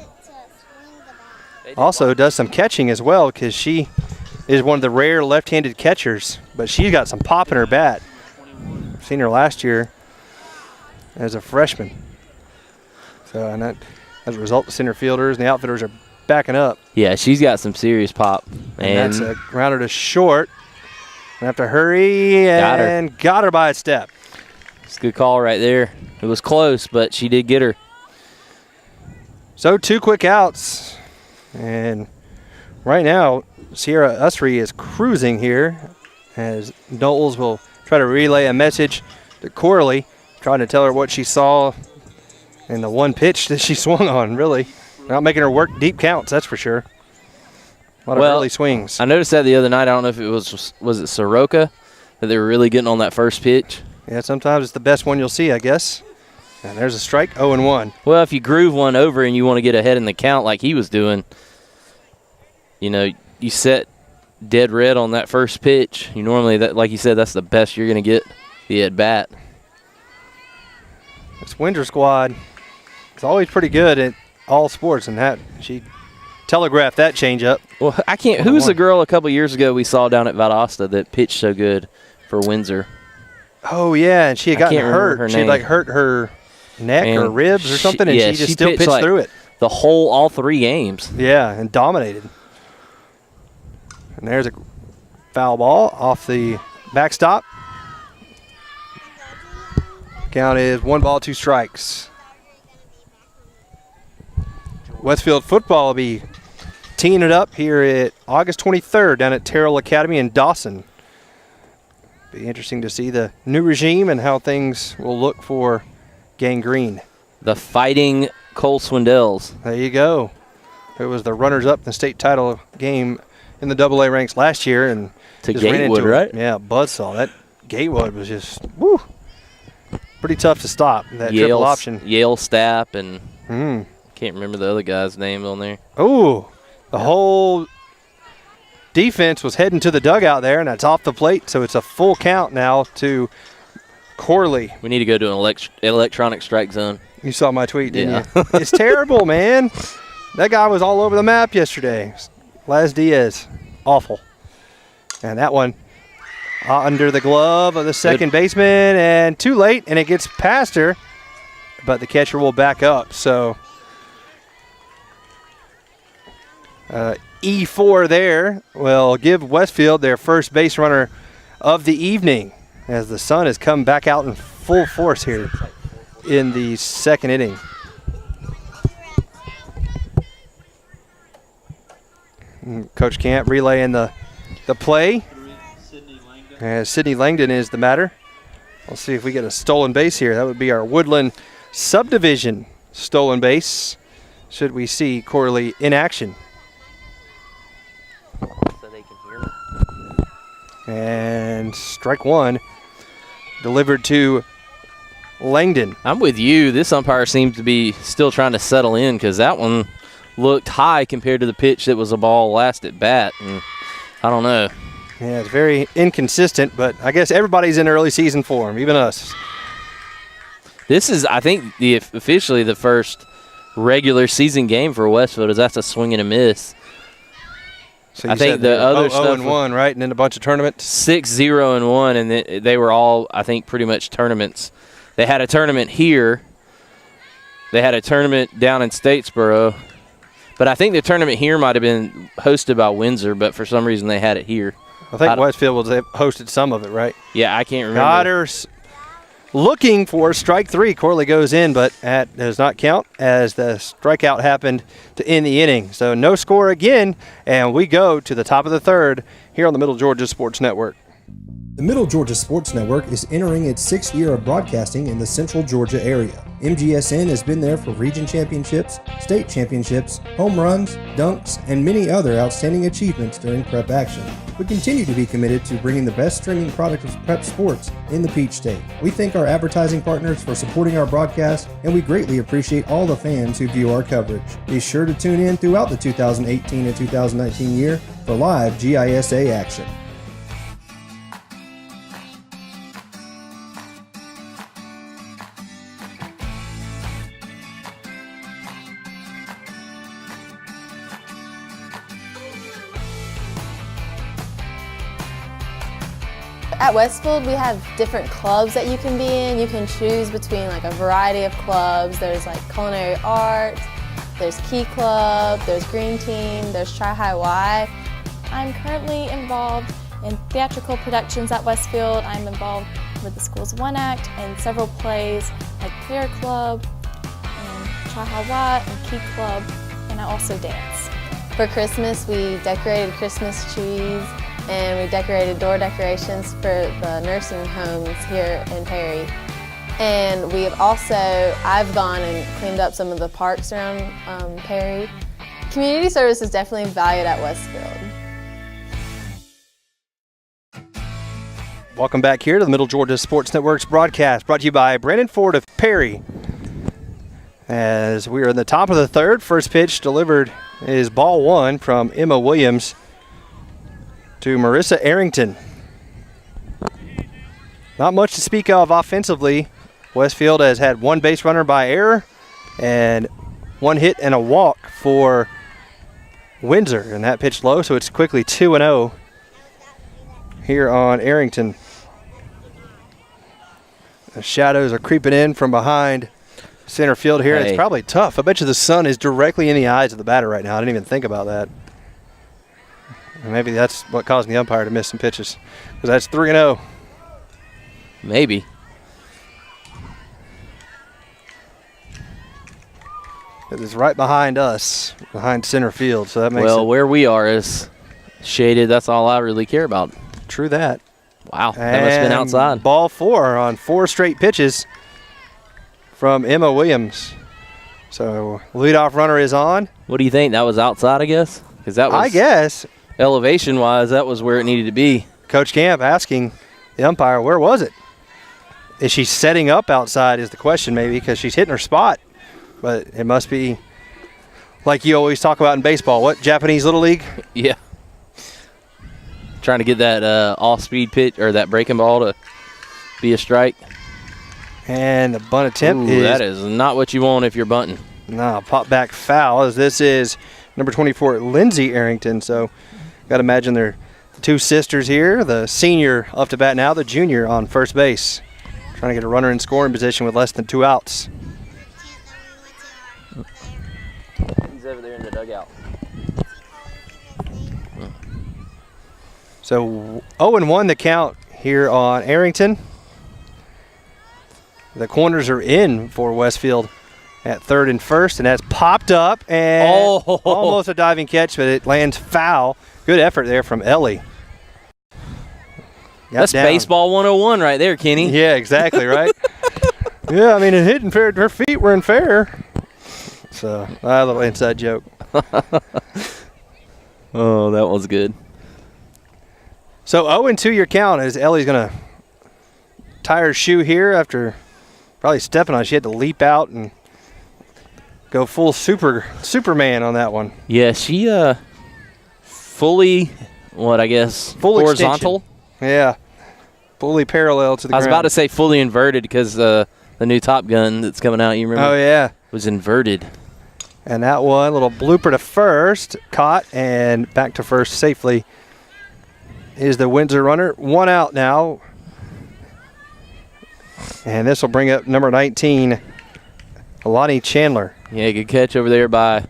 Also does some catching as well because she is one of the rare left-handed catchers, but she's got some pop in her bat. Seen her last year as a freshman. So, and that, as a result, the center fielders and the outfielders are backing up. Yeah, she's got some serious pop. And that's a grounder to short. Gonna have to hurry and got her by a step. It's a good call right there. It was close, but she did get her. So 2 quick outs. And right now, Sierra Usry is cruising here as Knowles will try to relay a message to Corley, trying to tell her what she saw in the one pitch that she swung on, really. Not making her work deep counts, that's for sure. A lot of early swings. I noticed that the other night. I don't know if it was it Soroka that they were really getting on that first pitch. Yeah, sometimes it's the best one you'll see, I guess. And there's a strike, 0-1. Well, if you groove one over and you want to get ahead in the count like he was doing, you know, you set dead red on that first pitch. You normally, that, like you said, that's the best you're going to get the at bat. This Windsor squad is always pretty good at all sports, and that she telegraphed that changeup. Well, I can't. Who was the girl a couple years ago we saw down at Valdosta that pitched so good for Windsor? Oh yeah, and she had gotten hurt. She had like hurt her neck or ribs or something, and she just still pitched like through it. All 3 games. Yeah, and dominated. And there's a foul ball off the backstop. Count is 1 ball, 2 strikes. Westfield football will be teeing it up here at August 23rd down at Terrell Academy in Dawson. Be interesting to see the new regime and how things will look for Gang Green. The Fighting Cole Swindells. There you go. It was the runners-up in the state title game in the AA ranks last year. And to Gatewood, right? Yeah, buzzsaw. That Gatewood was just, woo, pretty tough to stop, that triple option. Yale Stapp and can't remember the other guy's name on there. Oh, the whole defense was heading to the dugout there, and that's off the plate, so it's a full count now to Corley. We need to go to an electronic strike zone. You saw my tweet, didn't you? It's terrible, man. That guy was all over the map yesterday. Laz Diaz, awful. And that one under the glove of the second baseman, and too late, and it gets past her, but the catcher will back up. So E4 there will give Westfield their first base runner of the evening as the sun has come back out in full force here in the second inning. Coach Camp relaying the play. Sydney Langdon is the matter. We'll see if we get a stolen base here. That would be our Woodland subdivision stolen base, should we see Corley in action. So they can hear me. And strike 1 delivered to Langdon. I'm with you. This umpire seems to be still trying to settle in because that one looked high compared to the pitch that was a ball last at bat. And I don't know. Yeah, it's very inconsistent, but I guess everybody's in early season form, even us. This is, I think, officially the first regular season game for Westfield. That's a swing and a miss. So I think the other stuff 0-1, right, and then a bunch of tournaments. 6-0-1, and they were all, I think, pretty much tournaments. They had a tournament here. They had a tournament down in Statesboro. But I think the tournament here might have been hosted by Windsor, but for some reason they had it here. I think Westfield hosted some of it, right? Yeah, I can't remember. Goddard's looking for strike 3. Corley goes in, but that does not count as the strikeout happened to end the inning. So no score again, and we go to the top of the third here on the Middle Georgia Sports Network. The Middle Georgia Sports Network is entering its 6th year of broadcasting in the Central Georgia area. MGSN has been there for region championships, state championships, home runs, dunks, and many other outstanding achievements during prep action. We continue to be committed to bringing the best streaming product of prep sports in the Peach State. We thank our advertising partners for supporting our broadcast, and we greatly appreciate all the fans who view our coverage. Be sure to tune in throughout the 2018 and 2019 year for live GISA action. At Westfield, we have different clubs that you can be in. You can choose between like a variety of clubs. There's like culinary arts, there's Key Club, there's Green Team, there's Tri-High Y. I'm currently involved in theatrical productions at Westfield. I'm involved with the school's One Act and several plays like Prayer Club and Tri-High Y and Key Club, and I also dance. For Christmas, we decorated Christmas trees and we decorated door decorations for the nursing homes here in Perry. And I've gone and cleaned up some of the parks around Perry. Community service is definitely valued at Westfield. Welcome back here to the Middle Georgia Sports Network's broadcast, brought to you by Brandon Ford of Perry. As we are in the top of the third, first pitch delivered is ball one from Emma Williams to Marissa Arrington. Not much to speak of offensively. Westfield has had one base runner by error and one hit and a walk for Windsor, and that pitched low, so it's quickly 2-0 here on Arrington. The shadows are creeping in from behind center field here. Hey. It's probably tough. I bet you the sun is directly in the eyes of the batter right now. I didn't even think about that. And maybe that's what caused the umpire to miss some pitches, because that's 3-0. Maybe. It's right behind us, behind center field, so that makes where we are is shaded. That's all I really care about. True that. Wow, that must have been outside. Ball four on 4 straight pitches from Emma Williams. So leadoff runner is on. What do you think? That was outside, I guess? Because that was, I guess, elevation-wise, that was where it needed to be. Coach Camp asking the umpire, where was it? Is she setting up outside is the question, maybe, because she's hitting her spot. But it must be like you always talk about in baseball. What, Japanese Little League? Yeah. Trying to get that off-speed pitch or that breaking ball to be a strike. And the bunt attempt that is not what you want if you're bunting. No, pop back foul, as this is number 24, Lindsay Arrington. So got to imagine they're the two sisters here. The senior up to bat now, the junior on first base. Trying to get a runner in scoring position with less than 2 outs. He's over there in the dugout. So 0-1 the count here on Arrington. The corners are in for Westfield at third and first, and that's popped up and almost a diving catch, but it lands foul. Good effort there from Ellie. That's baseball 101 right there, Kenny. Yeah, exactly, right? Yeah, I mean, it hit in fair. Her feet were in fair. So, a little inside joke. Oh, that was good. So 0-2 your count as Ellie's going to tie her shoe here after probably stepping on it. She had to leap out and go full Superman on that one. Yeah, she fully, full horizontal? Extension. Yeah, fully parallel to the ground. I was about to say fully inverted because the new Top Gun that's coming out, you remember? Oh, yeah. Was inverted. And that one, little blooper to first, caught and back to first safely is the Windsor runner. 1 out now. And this will bring up number 19, Alani Chandler. Yeah, good catch over there by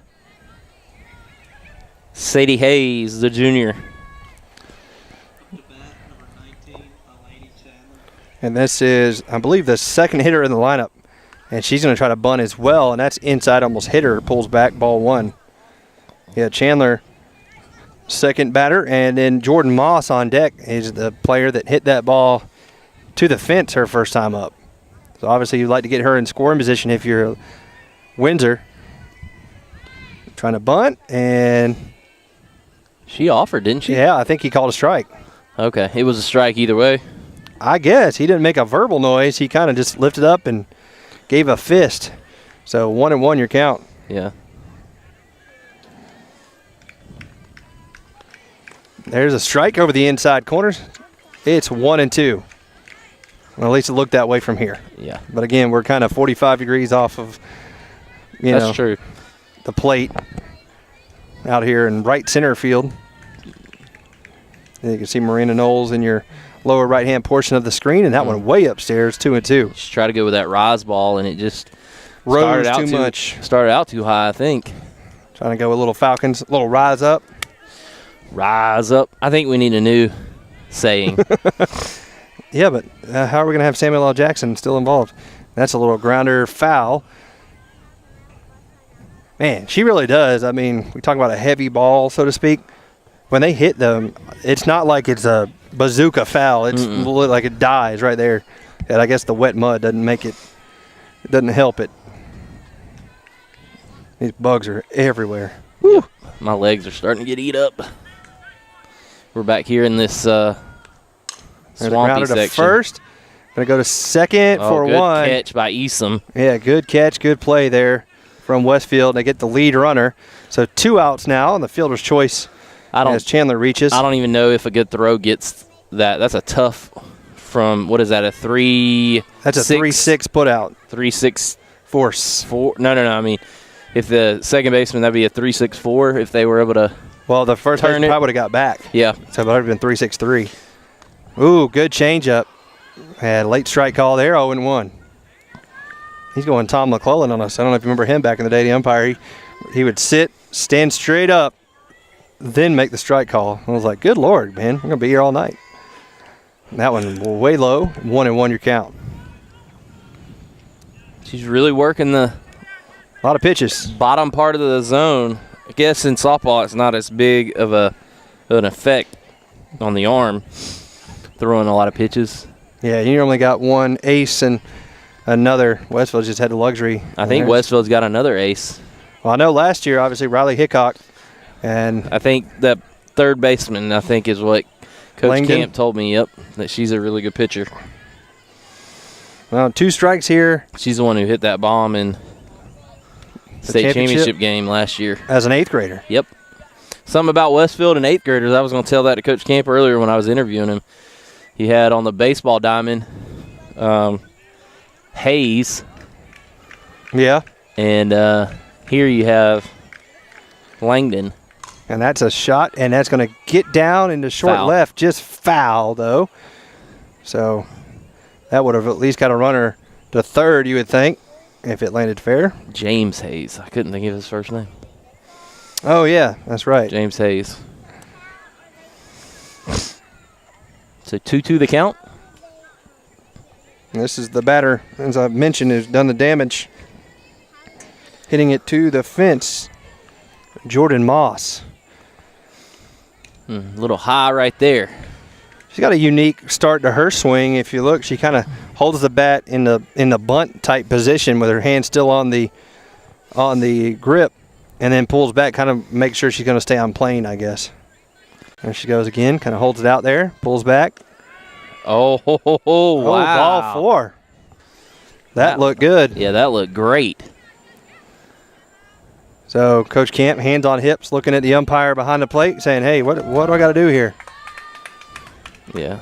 Sadie Hayes, the junior. And this is, I believe, the second hitter in the lineup. And she's going to try to bunt as well, and that's inside, almost hit her, pulls back, ball 1. Yeah, Chandler, second batter, and then Jordan Moss on deck is the player that hit that ball to the fence her first time up. So obviously you'd like to get her in scoring position if you're Windsor. Trying to bunt, and she offered, didn't she? Yeah, I think he called a strike. Okay, it was a strike either way. I guess. He didn't make a verbal noise. He kind of just lifted up and gave a fist. So 1-1 your count. Yeah. There's a strike over the inside corners. It's 1-2. Well, at least it looked that way from here. Yeah. But again, we're kind of 45 degrees off of, That's true. The plate out here in right center field. And you can see Marina Knowles in your lower right-hand portion of the screen, and that one way upstairs, 2-2. Just try to go with that rise ball, and it just Rose too much. Started out too high, I think. Trying to go with little Falcons, little rise up. Rise up. I think we need a new saying. Yeah, but how are we going to have Samuel L. Jackson still involved? That's a little grounder foul. Man, she really does. I mean, we talk about a heavy ball, so to speak. When they hit them, it's not like it's a bazooka foul. It's like it dies right there. And I guess the wet mud doesn't make it, it doesn't help it. These bugs are everywhere. Woo. My legs are starting to get eat up. We're back here in this swampy section. To first. Going to go to second for good one. Good catch by Esom. Yeah, good catch, good play there from Westfield. They get the lead runner. So 2 outs now on the fielder's choice as Chandler reaches. I don't even know if a good throw gets that. That's a tough from, what is that, a 3-6? That's a 3-6 put out. 3-6 force. No. I mean, if the second baseman, that'd be a 3-6-4 if they were able to. Well, the first baseman probably would have got back. Yeah. So it would have been 3-6-3. Ooh, good changeup. Had a late strike call there, 0-1. He's going Tom McClellan on us. I don't know if you remember him back in the day, the umpire. He would sit, stand straight up, then make the strike call. I was like, good Lord, man, we're going to be here all night. And that one way low, 1-1 your count. She's really working the a lot of pitches. Bottom part of the zone. I guess in softball it's not as big of an effect on the arm, throwing a lot of pitches. Yeah, you normally got one ace and another. Westfield just had the luxury. I think Westfield's got another ace. Well, I know last year, obviously, Riley Hickok. And I think that third baseman, I think, is what Coach Langdon Camp told me, that she's a really good pitcher. Well, 2 strikes here. She's the one who hit that bomb in state championship game last year. As an 8th grader. Yep. Something about Westfield and 8th graders. I was going to tell that to Coach Camp earlier when I was interviewing him. He had on the baseball diamond Hayes. Yeah. And here you have Langdon. And that's a shot, and that's going to get down into short left. Just foul, though. So that would have at least got a runner to third, you would think, if it landed fair. James Hayes. I couldn't think of his first name. Oh, yeah, that's right. James Hayes. So 2-2 the count. This is the batter, as I mentioned, who's done the damage. Hitting it to the fence, Jordan Moss. A little high right there. She's got a unique start to her swing. If you look, she kind of holds the bat in the bunt type position with her hand still on the grip, and then pulls back, kind of makes sure she's going to stay on plane, I guess. There she goes again, kind of holds it out there, pulls back. Oh, wow. Ball 4. That looked good. Yeah, that looked great. So Coach Camp, hands on hips, looking at the umpire behind the plate, saying, hey, what do I got to do here? Yeah.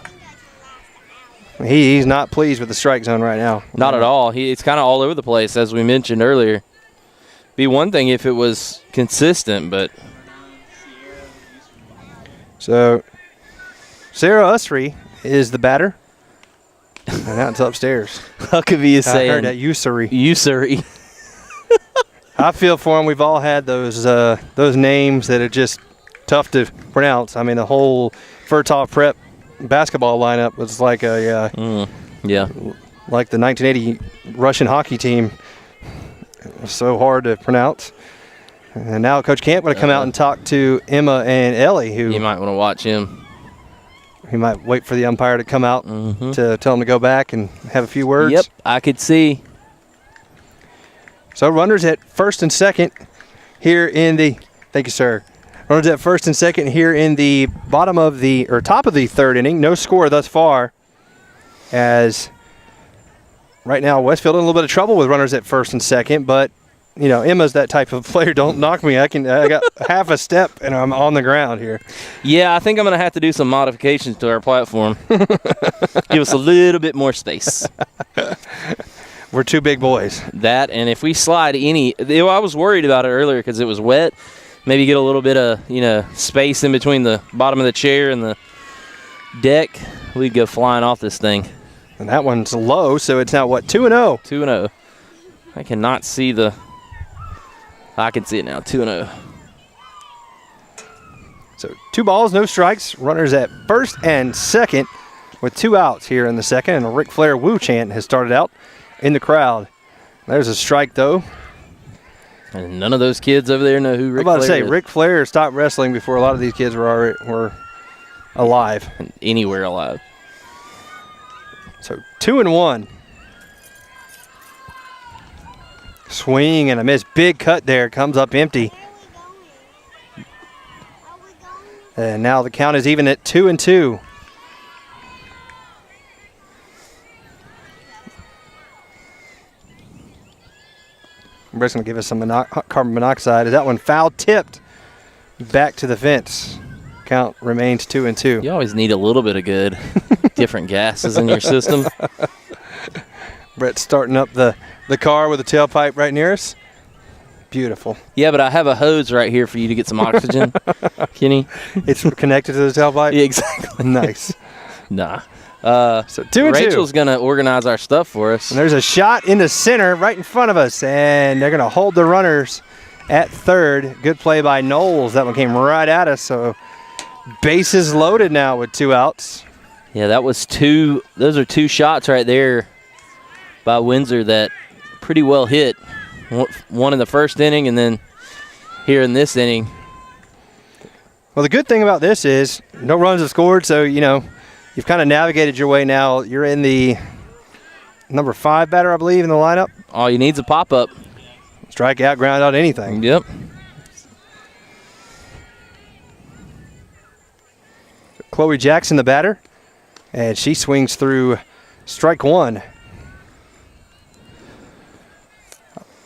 He's not pleased with the strike zone right now. Not at all. It's kind of all over the place, as we mentioned earlier. Be one thing if it was consistent, but. So Sarah Usry is the batter. And now it's upstairs. Huckabee is saying. I heard that usury. Usury. I feel for him. We've all had those names that are just tough to pronounce. I mean, the whole Furtov Prep basketball lineup was like yeah, like the 1980 Russian hockey team. It was so hard to pronounce. And now Coach Camp going to come out and talk to Emma and Ellie, who you might want to watch him. He might wait for the umpire to come out to tell him to go back and have a few words. Yep, I could see. So runners at first and second here in the – thank you, sir. Runners at first and second here in the top of the 3rd inning. No score thus far, as right now Westfield in a little bit of trouble with runners at first and second. But, you know, Emma's that type of player. Don't knock me. I got half a step, and I'm on the ground here. Yeah, I think I'm going to have to do some modifications to our platform. Give us a little bit more space. We're 2 big boys. That, and if we slide I was worried about it earlier because it was wet. Maybe get a little bit of, space in between the bottom of the chair and the deck. we'd go flying off this thing. And that one's low, so it's now, what, 2-0? 2-0. I cannot see the – I can see it now, 2-0. So 2 balls, no strikes. Runners at first and second with 2 outs here in the second. And a Ric Flair woo chant has started out in the crowd. There's a strike, though. And none of those kids over there know who Ric Flair is. I'm about to say, Ric Flair stopped wrestling before a lot of these kids were alive. Anywhere alive. So 2-1. Swing and a miss. Big cut there. Comes up empty. And now the count is even at 2-2. Brett's going to give us some carbon monoxide. Is that one foul tipped back to the fence? Count remains 2-2. You always need a little bit of good different gases in your system. Brett's starting up the car with a tailpipe right near us. Beautiful. Yeah, but I have a hose right here for you to get some oxygen, Kenny. It's connected to the tailpipe? Yeah, exactly. Nice. Nah. So 2-2. Rachel's going to organize our stuff for us. And there's a shot in the center right in front of us, and they're going to hold the runners at third. Good play by Knowles. That one came right at us, so bases loaded now with 2 outs. Yeah, that was those are 2 shots right there by Windsor that pretty well hit. One in the first inning and then here in this inning. Well, the good thing about this is no runs have scored, so, you've kind of navigated your way now. You're in the number 5 batter, I believe, in the lineup. All you need is a pop-up. Strike out, ground out, anything. Yep. Chloe Jackson, the batter, and she swings through strike 1.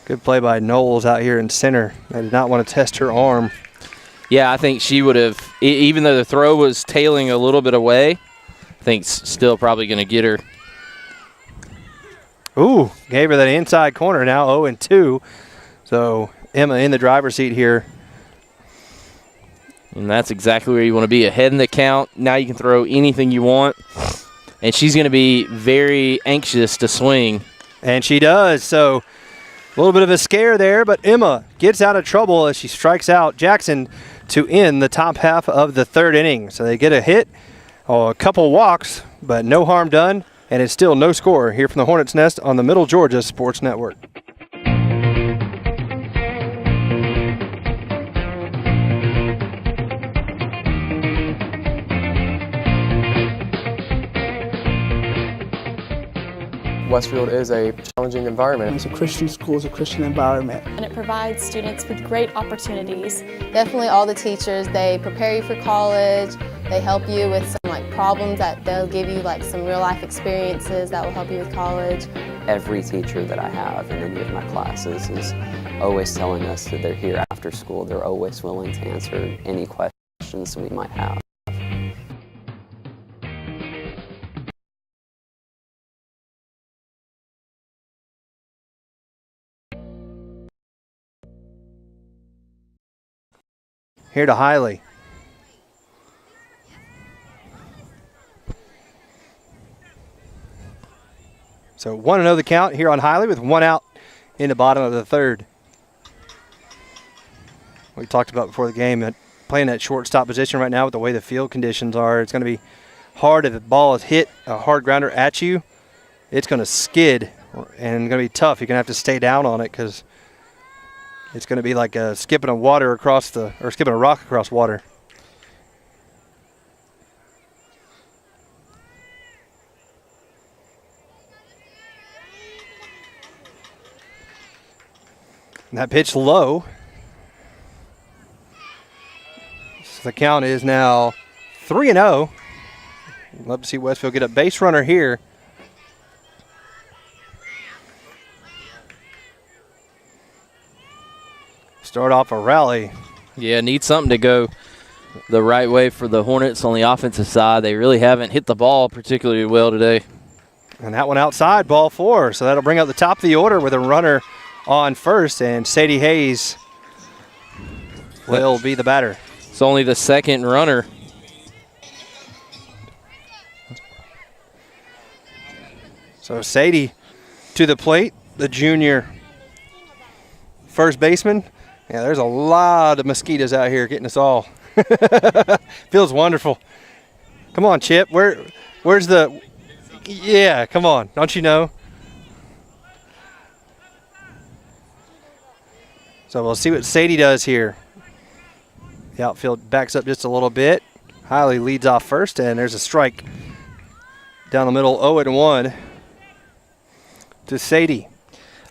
Good play by Knowles out here in center. They did not want to test her arm. Yeah, I think she would have, even though the throw was tailing a little bit away, I think still probably going to get her. Ooh, gave her that inside corner now, 0-2. So Emma in the driver's seat here. And that's exactly where you want to be, ahead in the count. Now you can throw anything you want. And she's going to be very anxious to swing. And she does, so a little bit of a scare there, but Emma gets out of trouble as she strikes out Jackson to end the top half of the 3rd inning. So they get a hit, a couple walks, but no harm done, and it's still no score here from the Hornets' Nest on the Middle Georgia Sports Network. Westfield is a challenging environment. It's a Christian school, it's a Christian environment. And it provides students with great opportunities. Definitely all the teachers, they prepare you for college, they help you with some problems that they'll give you some real life experiences that will help you with college. Every teacher that I have in any of my classes is always telling us that they're here after school. They're always willing to answer any questions we might have. Here to Hiley. So 1-0 the count here on Hiley with 1 out in the bottom of the 3rd. We talked about before the game that playing that shortstop position right now with the way the field conditions are, it's going to be hard if the ball is hit a hard grounder at you. It's going to skid and going to be tough. You're going to have to stay down on it because it's going to be like skipping a rock across water. And that pitch low. So the count is now 3-0. Love to see Westfield get a base runner here. Start off a rally. Yeah, need something to go the right way for the Hornets on the offensive side. They really haven't hit the ball particularly well today. And that one outside, ball 4. So that'll bring up the top of the order with a runner on first, and Sadie Hayes will be the batter. It's only the second runner. So Sadie to the plate, the junior first baseman. Yeah, there's a lot of mosquitoes out here getting us all. Feels wonderful. Come on, Chip. Where's the... Yeah, come on. Don't you know? So we'll see what Sadie does here. The outfield backs up just a little bit. Hiley leads off first, and there's a strike down the middle, 0-1 to Sadie.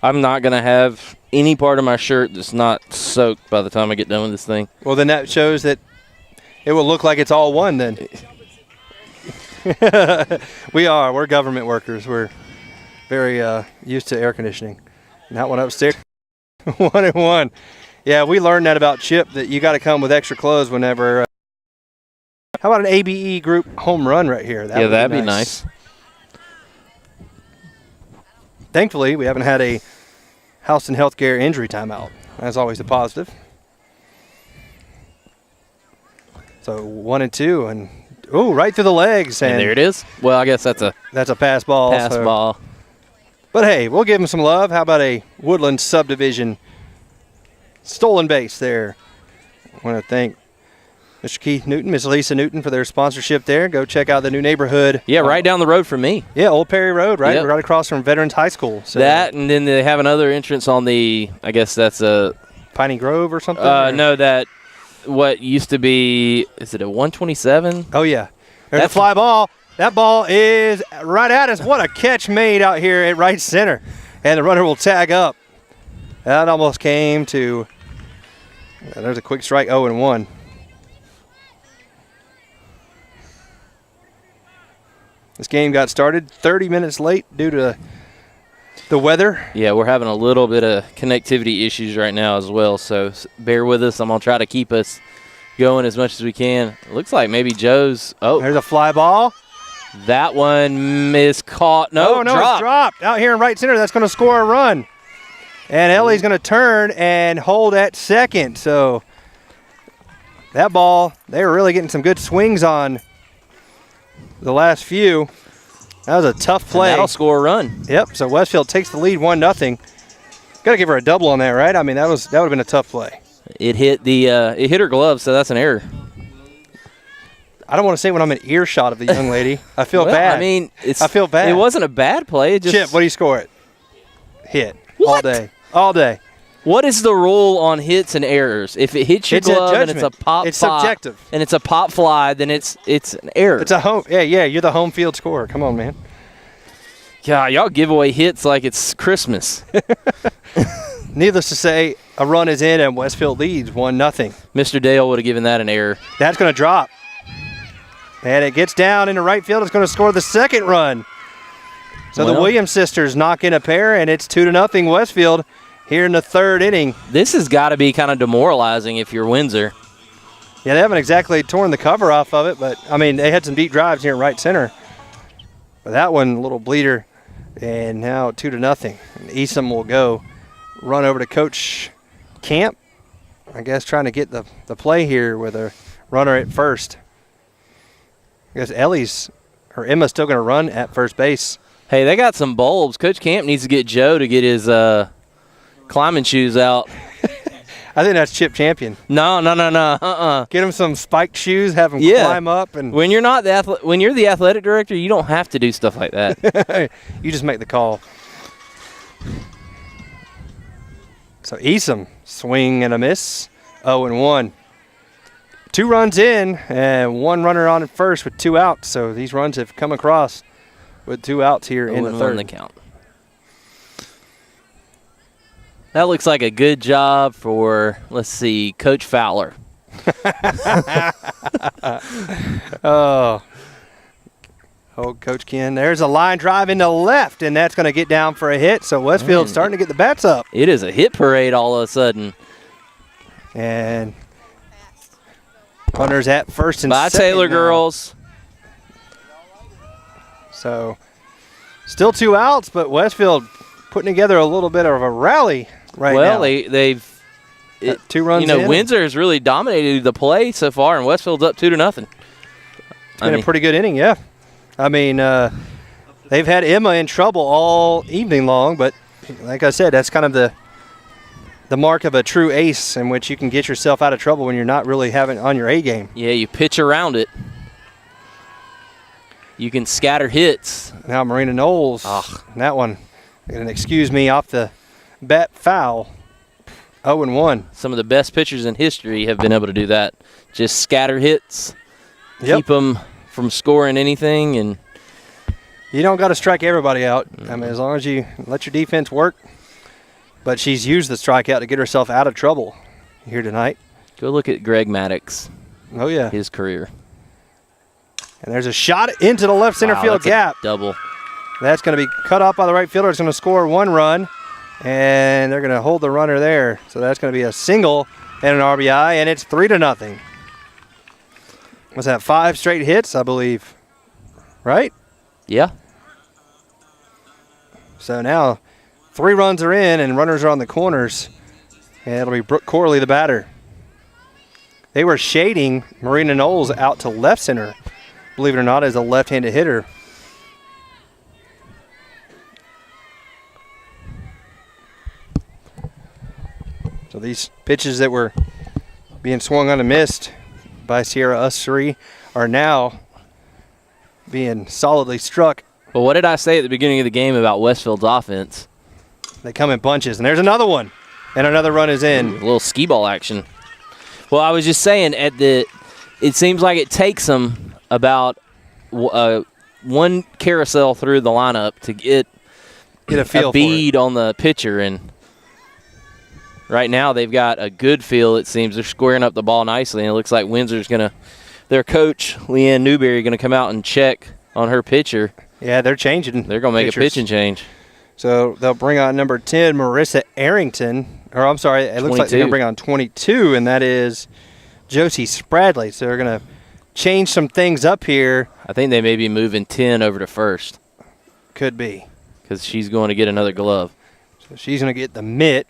I'm not going to have any part of my shirt that's not soaked by the time I get done with this thing. Well, then that shows that it will look like it's all one then. We're government workers. We're very used to air conditioning. And that one upstairs, 1-1. Yeah, we learned that about Chip, that you got to come with extra clothes whenever. How about an ABE group home run right here? That'd be nice. Thankfully, we haven't had a Houston Healthcare injury timeout. That's always a positive. So 1-2, and right through the legs, and there it is. Well, I guess that's a pass ball. Pass ball. But hey, we'll give him some love. How about a Woodland Subdivision stolen base there? I want to thank Mr. Keith Newton, Miss Lisa Newton for their sponsorship there. Go check out the new neighborhood. Yeah, right down the road from me. Yeah, Old Perry Road, right? Yep. Right across from Veterans High School. So that, and then they have another entrance on the, I guess that's a... Piney Grove or something? No, that what used to be, is it a 127? Oh, yeah. There's a fly ball. That ball is right at us. What a catch made out here at right center. And the runner will tag up. That almost came to... There's a quick strike, 0-1. This game got started 30 minutes late due to the weather. Yeah, we're having a little bit of connectivity issues right now as well, so bear with us. I'm going to try to keep us going as much as we can. It looks like maybe Joe's... Oh, there's a fly ball. That one is caught. No, it's dropped. Out here in right center, that's going to score a run. And Ellie's going to turn and hold at second. So that ball, they were really getting some good swings on the last few. That was a tough play. And that'll score a run. Yep, so Westfield takes the lead 1-0. Got to give her a double on that, right? I mean, that would have been a tough play. It hit it hit her glove, so that's an error. I don't want to say when I'm in earshot of the young lady. I feel well, bad. I mean, I feel bad. It wasn't a bad play. It just Chip, what do you score it? Hit. What? All day. What is the rule on hits and errors? If it hits your glove and it's a pop, it's subjective, and it's a pop fly, then it's an error. It's a home. Yeah. You're the home field scorer. Come on, man. God, y'all give away hits like it's Christmas. Needless to say, a run is in and Westfield leads 1-0. Mr. Dale would have given that an error. That's going to drop, and it gets down into right field. It's going to score the second run. So the Williams sisters knock in a pair, and it's 2-0 Westfield here in the third inning. This has got to be kind of demoralizing if you're Windsor. Yeah, they haven't exactly torn the cover off of it, but, I mean, they had some deep drives here in right center. But that one, a little bleeder, and now 2-0. And Eastham will go run over to Coach Camp, I guess trying to get the play here with a runner at first. I guess Emma's still going to run at first base. Hey, they got some bulbs. Coach Camp needs to get Joe to get his climbing shoes out. I think that's Chip Champion. No. Get him some spiked shoes, have him climb up. And when you're the athletic director, you don't have to do stuff like that. You just make the call. So Eastham, swing and a miss, 0-1. 2 runs in and 1 runner on at first with 2 outs. So these runs have come across with 2 outs here in the third. The count. That looks like a good job for, let's see, Coach Fowler. Oh, Coach Ken. There's a line drive into left, and that's going to get down for a hit. So Westfield's starting to get the bats up. It is a hit parade all of a sudden. And runners at first and Bye, second Taylor now. girls. So still 2 outs, but Westfield putting together a little bit of a rally right now. Well, they've 2 runs in. Windsor has really dominated the play so far, and Westfield's up 2-0. It's been a pretty good inning, yeah. I mean, they've had Emma in trouble all evening long, but like I said, that's kind of the mark of a true ace, in which you can get yourself out of trouble when you're not really having on your A game. Yeah, you pitch around it. You can scatter hits. Now Marina Knowles, that one, and excuse me, off the bat foul. 0-1. Some of the best pitchers in history have been able to do that. Just scatter hits, keep them from scoring anything, and you don't got to strike everybody out. I mean, as long as you let your defense work. But she's used the strikeout to get herself out of trouble here tonight. Go look at Greg Maddox. Oh, yeah. His career. And there's a shot into the left center field gap. Double. That's going to be cut off by the right fielder. It's going to score 1 run. And they're going to hold the runner there. So that's going to be a single and an RBI, and it's 3-0. Was that 5 straight hits, I believe? Right? Yeah. So now 3 runs are in, and runners are on the corners. And it'll be Brooke Corley, the batter. They were shading Marina Knowles out to left center, believe it or not, as a left-handed hitter. So these pitches that were being swung on and missed by Sierra Ussery are now being solidly struck. But what did I say at the beginning of the game about Westfield's offense? They come in bunches, and there's another one, and another run is in. A little skee ball action. Well, I was just saying, it seems like it takes them about one carousel through the lineup to get a feel bead on the pitcher, and right now they've got a good feel. It seems they're squaring up the ball nicely, and it looks like Windsor's their coach Leanne Newberry, going to come out and check on her pitcher. Yeah, they're changing. They're going to make a pitching change. So they'll bring on number 10, Marissa Arrington. Or I'm sorry, it looks like they're going to bring on 22, and that is Josie Spradley. So they're going to change some things up here. I think they may be moving 10 over to first. Could be. Because she's going to get another glove. So she's going to get the mitt.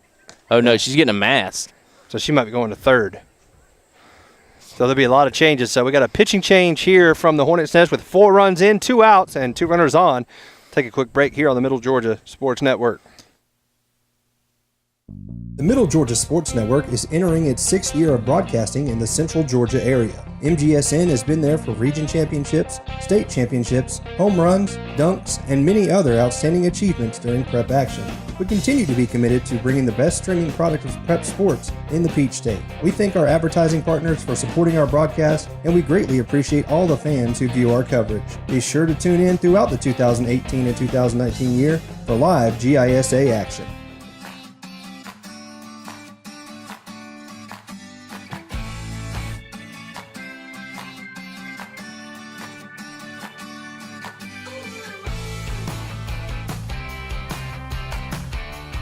Oh, no, she's getting a mask. So she might be going to third. So there'll be a lot of changes. So we got a pitching change here from the Hornets' Nest with 4 runs in, 2 outs, and 2 runners on. Take a quick break here on the Middle Georgia Sports Network. The Middle Georgia Sports Network is entering its 6th year of broadcasting in the Central Georgia area. MGSN has been there for region championships, state championships, home runs, dunks, and many other outstanding achievements during prep action. We continue to be committed to bringing the best streaming product of prep sports in the Peach State. We thank our advertising partners for supporting our broadcast, and we greatly appreciate all the fans who view our coverage. Be sure to tune in throughout the 2018 and 2019 year for live GISA action.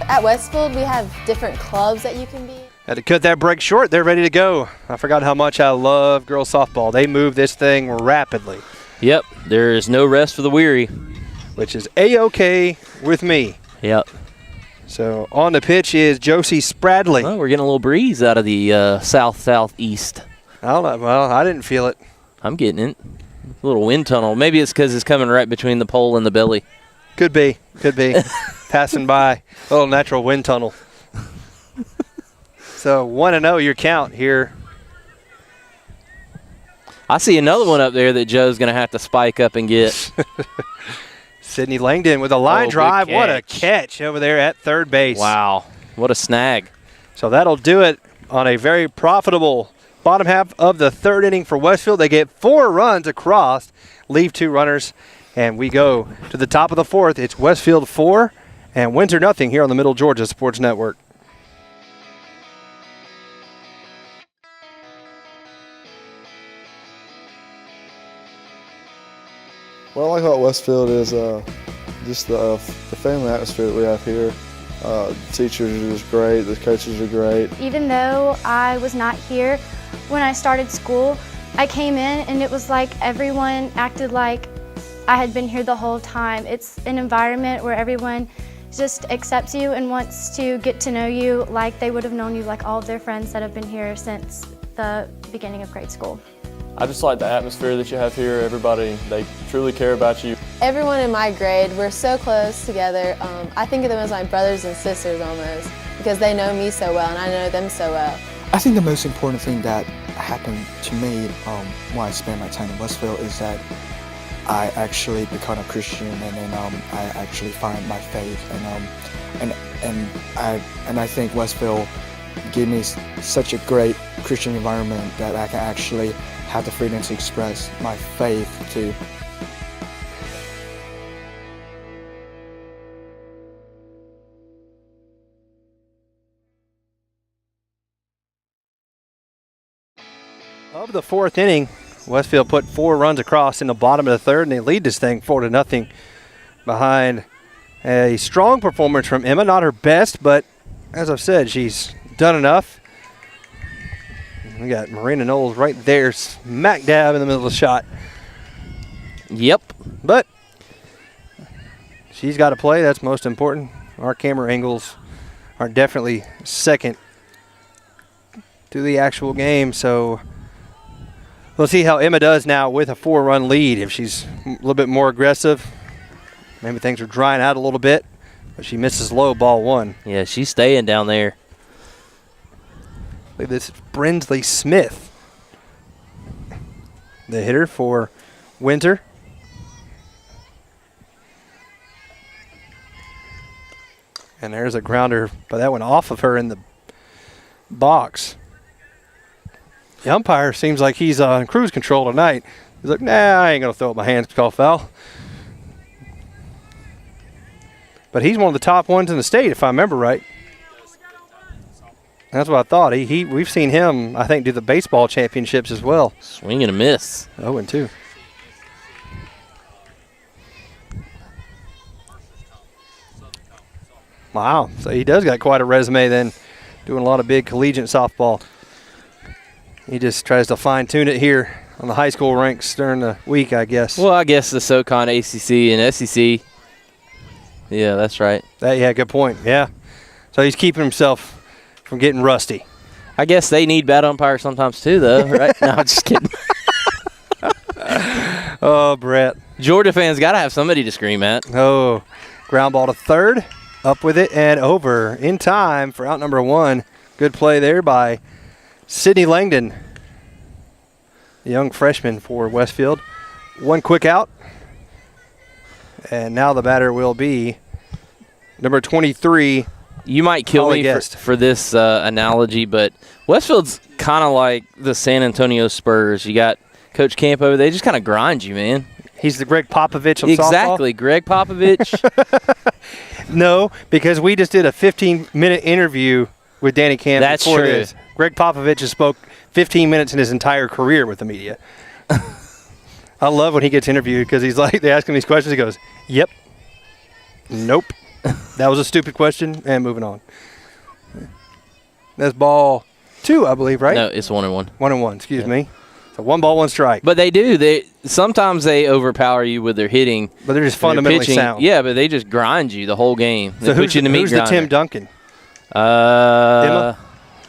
At Westfield, we have different clubs that you can be in. Had to cut that break short. They're ready to go. I forgot how much I love girls softball. They move this thing rapidly. Yep, there is no rest for the weary. Which is A-OK with me. Yep. So on the pitch is Josie Spradley. Well, we're getting a little breeze out of the south-southeast. I don't know. Well, I didn't feel it. I'm getting it. A little wind tunnel. Maybe it's because it's coming right between the pole and the belly. Could be. Could be. Passing by. A little natural wind tunnel. So 1-0 your count here. I see another one up there that Joe's going to have to spike up and get. Sydney Langdon with a line drive. What a catch over there at third base. Wow. What a snag. So that'll do it on a very profitable bottom half of the third inning for Westfield. They get 4 runs across, leave 2 runners, and we go to the top of the 4th. It's Westfield 4 and Windsor nothing here on the Middle Georgia Sports Network. What I like about Westfield is just the family atmosphere that we have here. The teachers are just great, the coaches are great. Even though I was not here when I started school, I came in and it was like everyone acted like I had been here the whole time. It's an environment where everyone just accepts you and wants to get to know you like they would have known you, like all of their friends that have been here since the beginning of grade school. I just like the atmosphere that you have here. Everybody, they truly care about you. Everyone in my grade, we're so close together. I think of them as my brothers and sisters almost, because they know me so well and I know them so well. I think the most important thing that happened to me when I spent my time in Westfield is that I actually become a Christian, and then I actually find my faith, and I think Westfield gave me such a great Christian environment that I can actually have the freedom to express my faith to. Of the fourth inning, Westfield put 4 runs across in the bottom of the third, and they lead this thing 4-0 behind a strong performance from Emma. Not her best, but as I've said, she's done enough. We got Marina Knowles right there, smack dab in the middle of the shot. Yep. But she's got to play. That's most important. Our camera angles are definitely second to the actual game, so we'll see how Emma does now with a 4-run lead. If she's a little bit more aggressive, maybe things are drying out a little bit, but she misses low, ball 1. Yeah, she's staying down there. I believe this is Brinsley Smith, the hitter for Windsor. And there's a grounder, but that went off of her in the box. The umpire seems like he's on cruise control tonight. He's like, nah, I ain't going to throw up my hands, call foul. But he's one of the top ones in the state, if I remember right. That's what I thought. We've seen him, I think, do the baseball championships as well. Swing and a miss. 0-2. Wow. So he does got quite a resume then, doing a lot of big collegiate softball. He just tries to fine-tune it here on the high school ranks during the week, I guess. Well, I guess the SoCon, ACC, and SEC. Yeah, that's right. Yeah, good point. Yeah. So he's keeping himself from getting rusty. I guess they need bad umpires sometimes too, though, right? No, I'm just kidding. Oh, Brett. Georgia fans got to have somebody to scream at. Oh, ground ball to third. Up with it and over in time for out number 1. Good play there by Sydney Langdon, the young freshman for Westfield. 1 quick out. And now the batter will be number 23. You might kill me for this analogy, but Westfield's kind of like the San Antonio Spurs. You got Coach Camp over there. They just kind of grind you, man. He's the Greg Popovich of softball? Exactly, Greg Popovich. No, because we just did a 15-minute interview with Danny Camp. That's before true. This. Greg Popovich has spoke 15 minutes in his entire career with the media. I love when he gets interviewed because he's like, they ask him these questions. He goes, yep, nope, that was a stupid question, and moving on. That's ball 2, I believe, right? No, it's 1-1. 1-1, excuse me. So 1 ball, 1 strike. But they do. Sometimes they overpower you with their hitting. But they're just fundamentally sound. Yeah, but they just grind you the whole game. They so put you in the meat who's grinder. the Tim Duncan? Emma?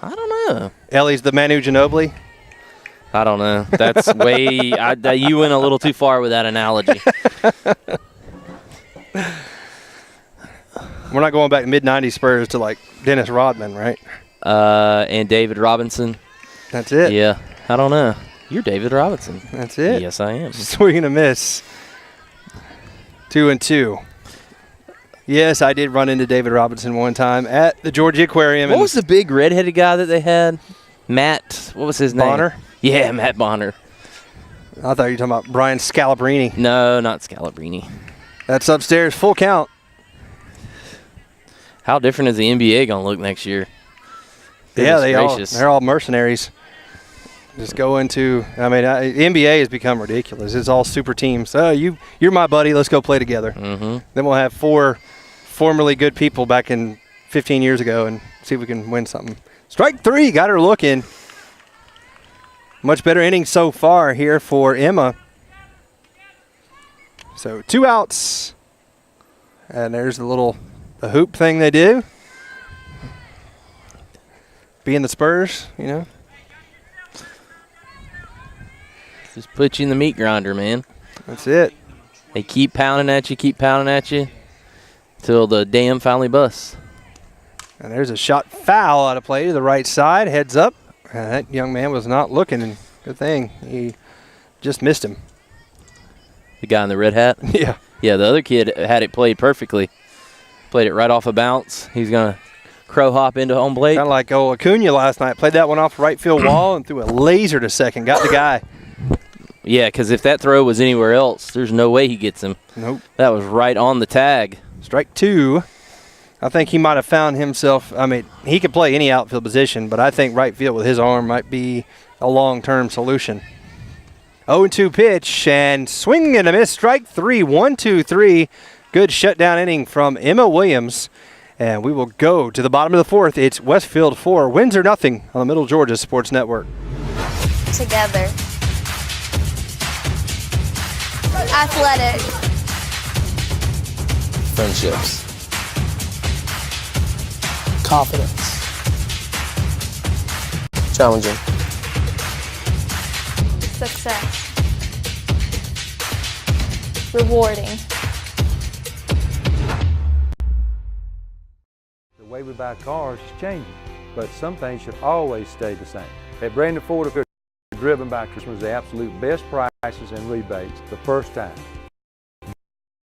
I don't know. Ellie's the Manu Ginobili? I don't know. That's way you went a little too far with that analogy. We're not going back mid-90s Spurs to like Dennis Rodman, right? And David Robinson. That's it. Yeah. I don't know. You're David Robinson. That's it. Yes, I am. Swing and a miss. 2-2. Yes, I did run into David Robinson one time at the Georgia Aquarium. What was the big redheaded guy that they had? Matt, what was his name? Bonner? Yeah, Matt Bonner. I thought you were talking about Brian Scalabrine. No, not Scalabrine. That's upstairs, full count. How different is the NBA going to look next year? Yeah, they're all mercenaries. Just go into, I mean, the NBA has become ridiculous. It's all super teams. Oh, you're my buddy. Let's go play together. Mm-hmm. Then we'll have 4 formerly good people back in 15 years ago and see if we can win something. Strike 3, got her looking. Much better inning so far here for Emma. So 2 outs. And there's the hoop thing they do. Being the Spurs, you know. Just put you in the meat grinder, man. That's it. They keep pounding at you, till the dam finally busts. And there's a shot foul out of play to the right side, heads up. That young man was not looking. Good thing. He just missed him. The guy in the red hat? Yeah. Yeah, the other kid had it played perfectly. Played it right off a bounce. He's going to crow hop into home plate. Kind of like Acuna last night. Played that one off the right field wall and threw a laser to second. Got the guy. Yeah, because if that throw was anywhere else, there's no way he gets him. Nope. That was right on the tag. Strike 2. I think he might have found himself. I mean, he could play any outfield position, but I think right field with his arm might be a long-term solution. 0-2 pitch, and swing and a miss. Strike 3. 1-2-3. Good shutdown inning from Emma Williams. And we will go to the bottom of the fourth. It's Westfield 4, Windsor nothing on the Middle Georgia Sports Network. Together. Athletic. Friendships. Confidence. Challenging. Success. Rewarding. The way we buy cars is changing, but some things should always stay the same. At Brandon Ford, we're driven by customers the absolute best prices and rebates the first time.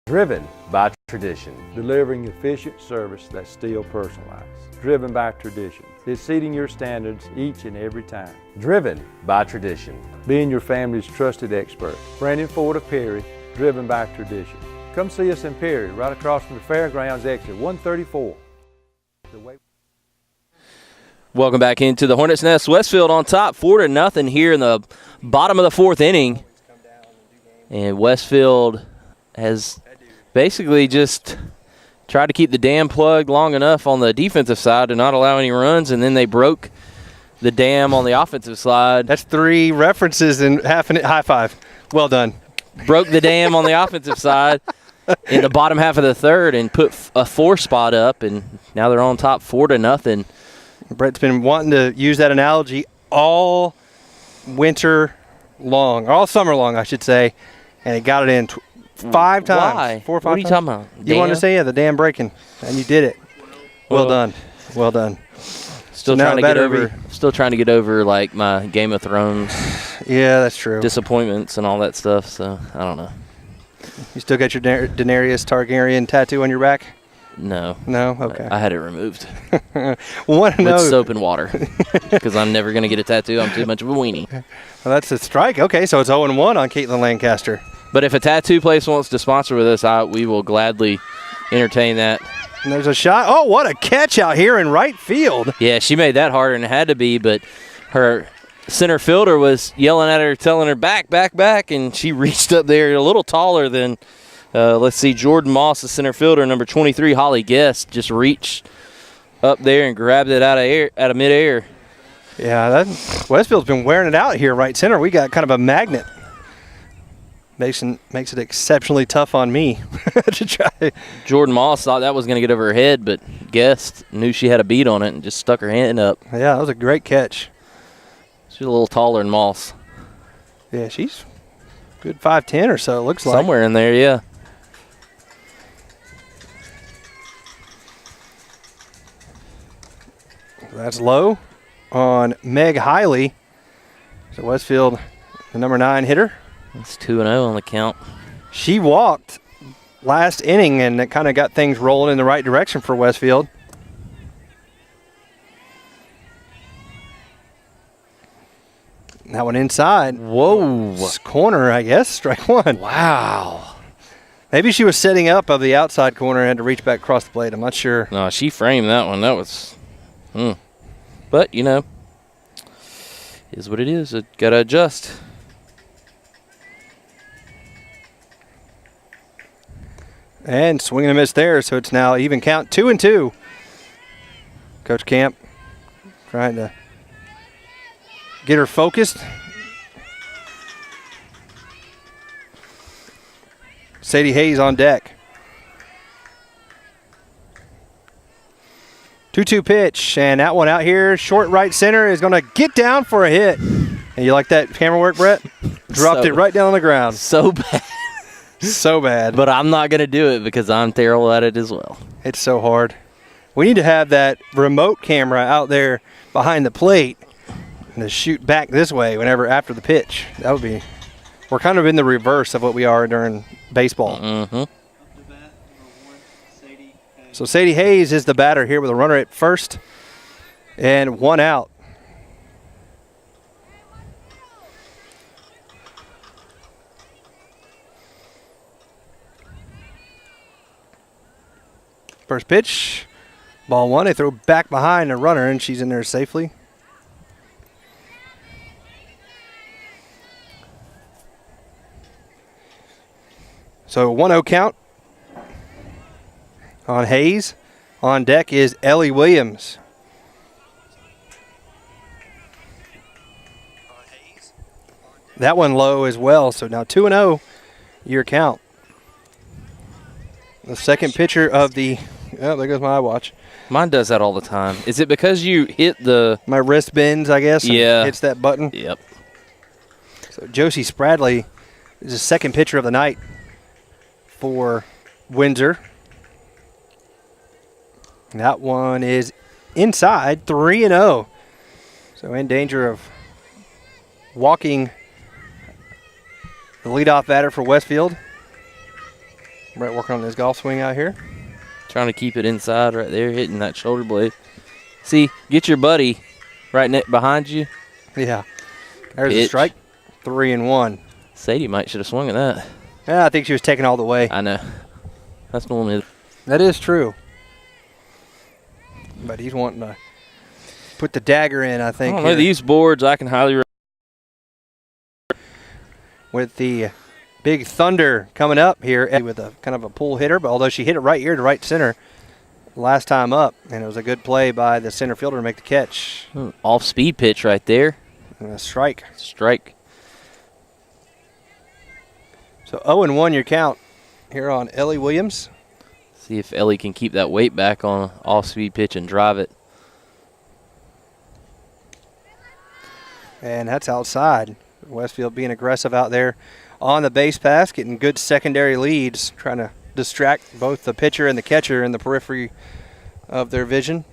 Driven by tradition. Delivering efficient service that's still personalized. Driven by tradition. Exceeding your standards each and every time. Driven by tradition. Being your family's trusted expert. Brandon Ford of Perry, driven by tradition. Come see us in Perry, right across from the Fairgrounds exit 134. Welcome back into the Hornets' Nest. Westfield on top, 4-0 here in the bottom of the fourth inning. And Westfield has basically just tried to keep the dam plugged long enough on the defensive side to not allow any runs, and then they broke the dam on the offensive side. That's 3 references in half a high five. Well done. Broke the dam on the offensive side in the bottom half of the third and put a 4 spot up, and now they're on top 4-0. Brett's been wanting to use that analogy all winter long, all summer long, I should say, and he got it in 5 times. Why? 4 or 5 What are you times? talking about? You wanted to say, yeah, the dam breaking, and you did it. Well done. Well done. Still trying to get over like my Game of Thrones. Yeah, that's true. Disappointments and all that stuff. So I don't know. You still got your Daenerys Targaryen tattoo on your back? No. No? Okay. I had it removed. Want to know with soap and water because I'm never going to get a tattoo. I'm too much of a weenie. Well, that's a strike. Okay, so it's 0-1 on Caitlin Lancaster. But if a tattoo place wants to sponsor with us, we will gladly entertain that. And there's a shot. Oh, what a catch out here in right field. Yeah, she made that harder than it had to be, but her center fielder was yelling at her, telling her back, back, back, and she reached up there a little taller than, let's see, Jordan Moss, the center fielder, number 23, Holly Guest, just reached up there and grabbed it out of midair. Yeah, Westfield's been wearing it out here right center. We got kind of a magnet. Makes it exceptionally tough on me to try. Jordan Moss thought that was going to get over her head, but Guest knew she had a beat on it and just stuck her hand up. Yeah, that was a great catch. She's a little taller than Moss. Yeah, she's good 5'10" or so, it looks like. Somewhere in there, yeah. That's low on Meg Hiley. So Westfield, the number 9 hitter. It's 2-0 on the count. She walked last inning, and it kind of got things rolling in the right direction for Westfield. That one inside. Whoa. Corner, I guess. Strike 1. Wow. Maybe she was setting up of the outside corner and had to reach back across the plate. I'm not sure. No, she framed that one. That was But, you know, is what it is. It got to adjust. And swing and a miss there, so it's now even count, 2-2. Coach Camp trying to get her focused. Sadie Hayes on deck. 2-2 pitch, and that one out here, short right center, is going to get down for a hit. And you like that camera work, Brett? Dropped it right down on the ground. So bad. So bad. But I'm not going to do it because I'm terrible at it as well. It's so hard. We need to have that remote camera out there behind the plate and to shoot back this way whenever after the pitch. That would be. We're kind of in the reverse of what we are during baseball. Mm-hmm. So Sadie Hayes is the batter here with a runner at first and 1 out. First pitch, ball 1. They throw back behind the runner, and she's in there safely. So 1-0 count on Hayes. On deck is Ellie Williams. That one low as well, so now 2-0 your count. The second pitcher of the, oh, there goes my iWatch. Mine does that all the time. Is it because you hit my wrist bends, I guess? Yeah. Hits that button? Yep. So Josie Spradley is the second pitcher of the night for Windsor. That one is inside, 3-0. So in danger of walking the leadoff batter for Westfield. Brett working on his golf swing out here. Trying to keep it inside right there, hitting that shoulder blade. See, get your buddy right behind you. Yeah. There's a strike. 3-1. Sadie might should have swung at that. Yeah, I think she was taking all the way. I know. That's normally. That is true. But he's wanting to put the dagger in, I think. I don't know, these boards I can highly recommend. With the Big Thunder coming up here with a kind of a pull hitter, but although she hit it right here to right center last time up, and it was a good play by the center fielder to make the catch. Off-speed pitch right there. And a strike. Strike. So 0-1 your count here on Ellie Williams. See if Ellie can keep that weight back on an off-speed pitch and drive it. And that's outside. Westfield being aggressive out there on the base pass, getting good secondary leads, trying to distract both the pitcher and the catcher in the periphery of their vision.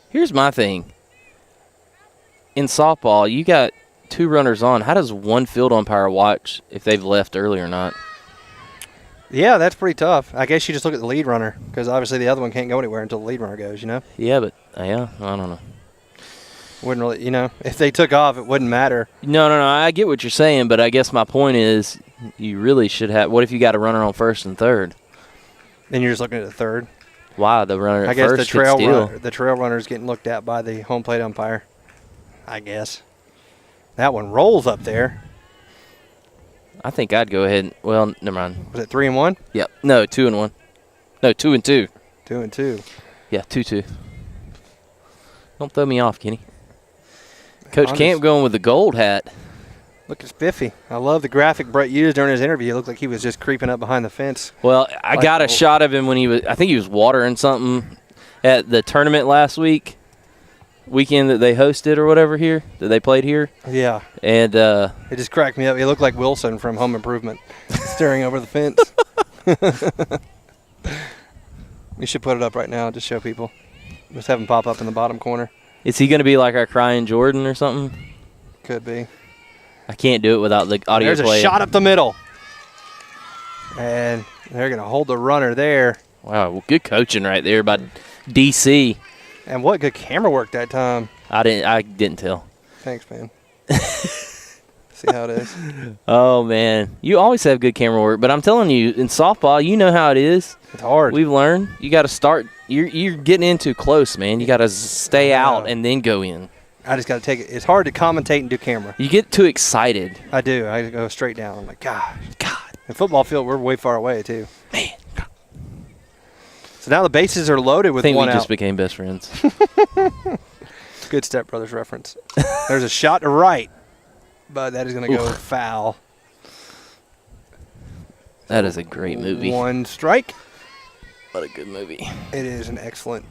Here's my thing. In softball, you got 2 runners on. How does one field umpire watch if they've left early or not? Yeah, that's pretty tough. I guess you just look at the lead runner because obviously the other one can't go anywhere until the lead runner goes, you know? Yeah, but, yeah, I don't know. Wouldn't really, you know, if they took off, it wouldn't matter. No, I get what you're saying, but I guess my point is you really should have. What if you got a runner on first and third? Then you're just looking at the third. Why the runner at I guess first the trail runner is getting looked at by the home plate umpire. I guess that one rolls up there. I think I'd go ahead. Well, never mind. Was it 3-1? Yep. No, 2-1. No, 2-2. 2-2. Yeah, 2-2. Don't throw me off, Kenny. Coach Camp going with the gold hat. Look, it's spiffy. I love the graphic Brett used during his interview. It looked like he was just creeping up behind the fence. Well, I got a shot of him when he was, I think he was watering something at the tournament last weekend that they hosted or whatever here, that they played here. Yeah. And it just cracked me up. He looked like Wilson from Home Improvement staring over the fence. We should put it up right now, just show people. Just have him pop up in the bottom corner. Is he going to be like our crying Jordan or something? Could be. I can't do it without the audio There's playing. A shot up the middle. And they're going to hold the runner there. Wow, well, good coaching right there by DC. And what good camera work that time. I didn't tell. Thanks, man. See how it is. Oh, man. You always have good camera work, but I'm telling you, in softball, you know how it is. It's hard. We've learned. You got to start. You're getting in too close, man. You got to stay out and then go in. I just got to take it. It's hard to commentate and do camera. You get too excited. I do. I go straight down. I'm like, God. In football field, we're way far away, too. Man. So now the bases are loaded with 1 out. I think we just became best friends. Good Step Brothers reference. There's a shot to right, but that is going to go foul. That is a great movie. 1 strike. What a good movie. It is an excellent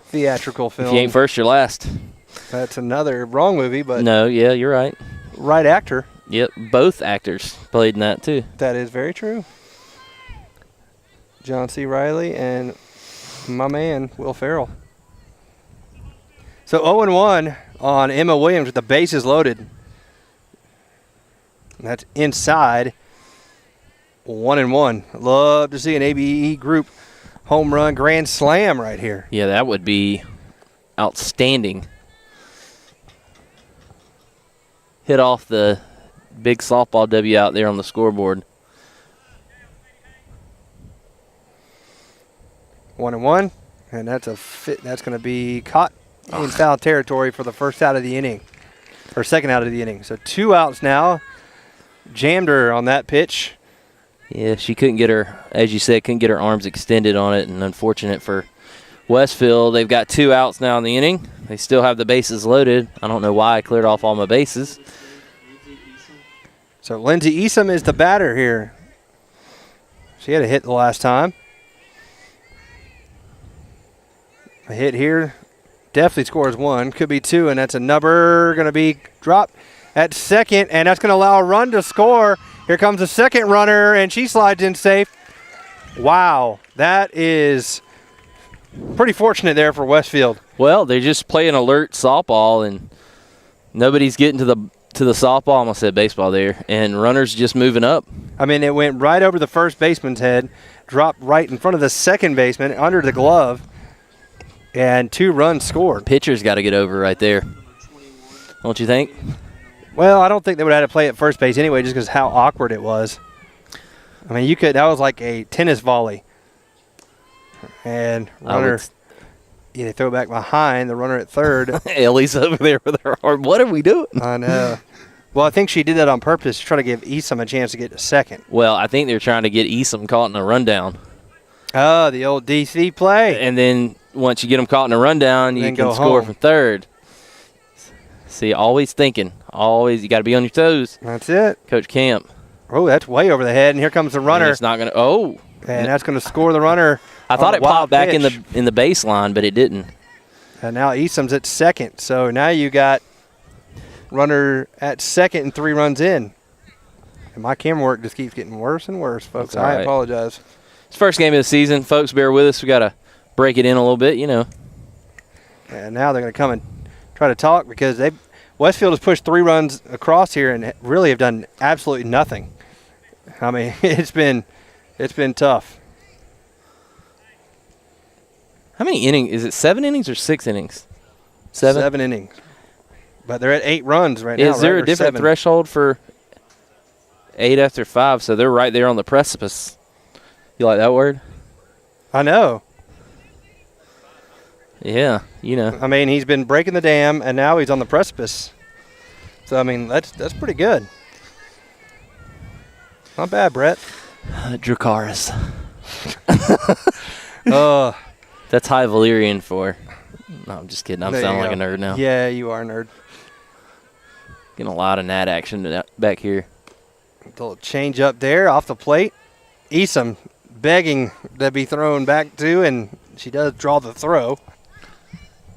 theatrical film. If you ain't first, you're last. That's another wrong movie, but No, yeah, you're right. Right actor. Yep, both actors played in that too. That is very true. John C. Reilly and my man, Will Ferrell. So 0-1 on Emma Williams with the bases loaded. That's inside. 1-1. Love to see an ABE group home run grand slam right here. Yeah, that would be outstanding. Hit off the big softball W out there on the scoreboard. 1-1, and that's a fit. That's going to be caught in foul territory for the first out of the inning, or second out of the inning. So 2 outs now. Jammed her on that pitch. Yeah, she couldn't get her, as you said, couldn't get her arms extended on it, and unfortunate for Westfield. They've got 2 outs now in the inning. They still have the bases loaded. I don't know why I cleared off all my bases. So Lindsay Easom is the batter here. She had a hit the last time. A hit here definitely scores 1. Could be 2, and that's a number going to be dropped at second, and that's going to allow a run to score. Here comes the second runner, and she slides in safe. Wow, that is pretty fortunate there for Westfield. Well, they just play an alert softball, and nobody's getting to the softball. I almost said baseball there, and runners just moving up. I mean, it went right over the first baseman's head, dropped right in front of the second baseman, under the glove, and 2 runs scored. Pitcher's got to get over right there, don't you think? Well, I don't think they would have had to play at first base anyway, just because how awkward it was. I mean, that was like a tennis volley. And runner, they throw back behind the runner at third. Ellie's over there with her arm. What are we doing? I know. Well, I think she did that on purpose to try to give Easom a chance to get to second. Well, I think they're trying to get Easom caught in a rundown. Oh, the old DC play. And then once you get them caught in a rundown, you can score from third. See, always thinking. Always, you got to be on your toes. That's it. Coach Camp. Oh, that's way over the head, and here comes the runner. And it's not going to. Oh. And that's going to score the runner. I thought it popped back in the baseline, but it didn't. And now Easom's at second. So now you got runner at second and 3 runs in. And my camera work just keeps getting worse and worse, folks. I apologize. It's first game of the season. Folks, bear with us. We got to break it in a little bit, you know. And now they're going to come and try to talk because Westfield has pushed 3 runs across here and really have done absolutely nothing. I mean, it's been tough. How many innings? Is it 7 innings or 6 innings? 7? 7 innings. But they're at 8 runs right now. Is there a different threshold for 8 after 5? So they're right there on the precipice. You like that word? I know. Yeah, you know. I mean, he's been breaking the dam, and now he's on the precipice. So, I mean, that's pretty good. Not bad, Brett. Dracarys. That's High Valyrian for. No, I'm just kidding. I'm sounding like a nerd now. Yeah, you are a nerd. Getting a lot of nat action back here. A little change up there off the plate. Easom begging to be thrown back to, and she does draw the throw.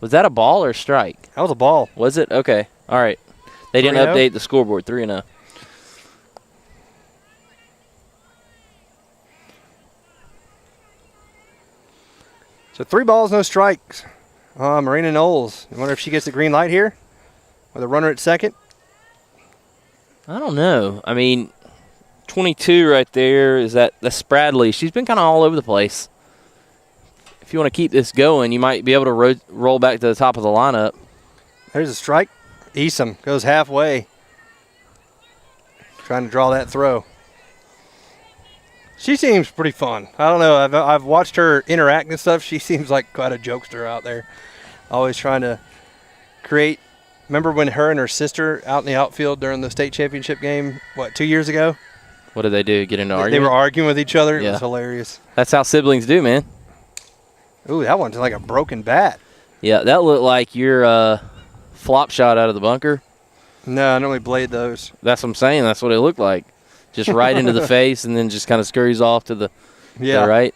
Was that a ball or a strike? That was a ball. Was it? Okay. All right. They didn't update the scoreboard. 3-0. So 3 balls, no strikes. Marina Knowles. I wonder if she gets the green light here with a runner at second. I don't know. I mean, 22 right there. That's Spradley. She's been kind of all over the place. If you want to keep this going, you might be able to roll back to the top of the lineup. There's a strike. Easom goes halfway. Trying to draw that throw. She seems pretty fun. I don't know. I've watched her interact and stuff. She seems like quite a jokester out there. Always trying to create. Remember when her and her sister out in the outfield during the state championship game, 2 years ago? What did they do? Get into argument? They were arguing with each other. It was hilarious. That's how siblings do, man. Ooh, that one's like a broken bat. Yeah, that looked like your flop shot out of the bunker. No, I normally blade those. That's what I'm saying. That's what it looked like. Just right into the face and then just kind of scurries off to the right.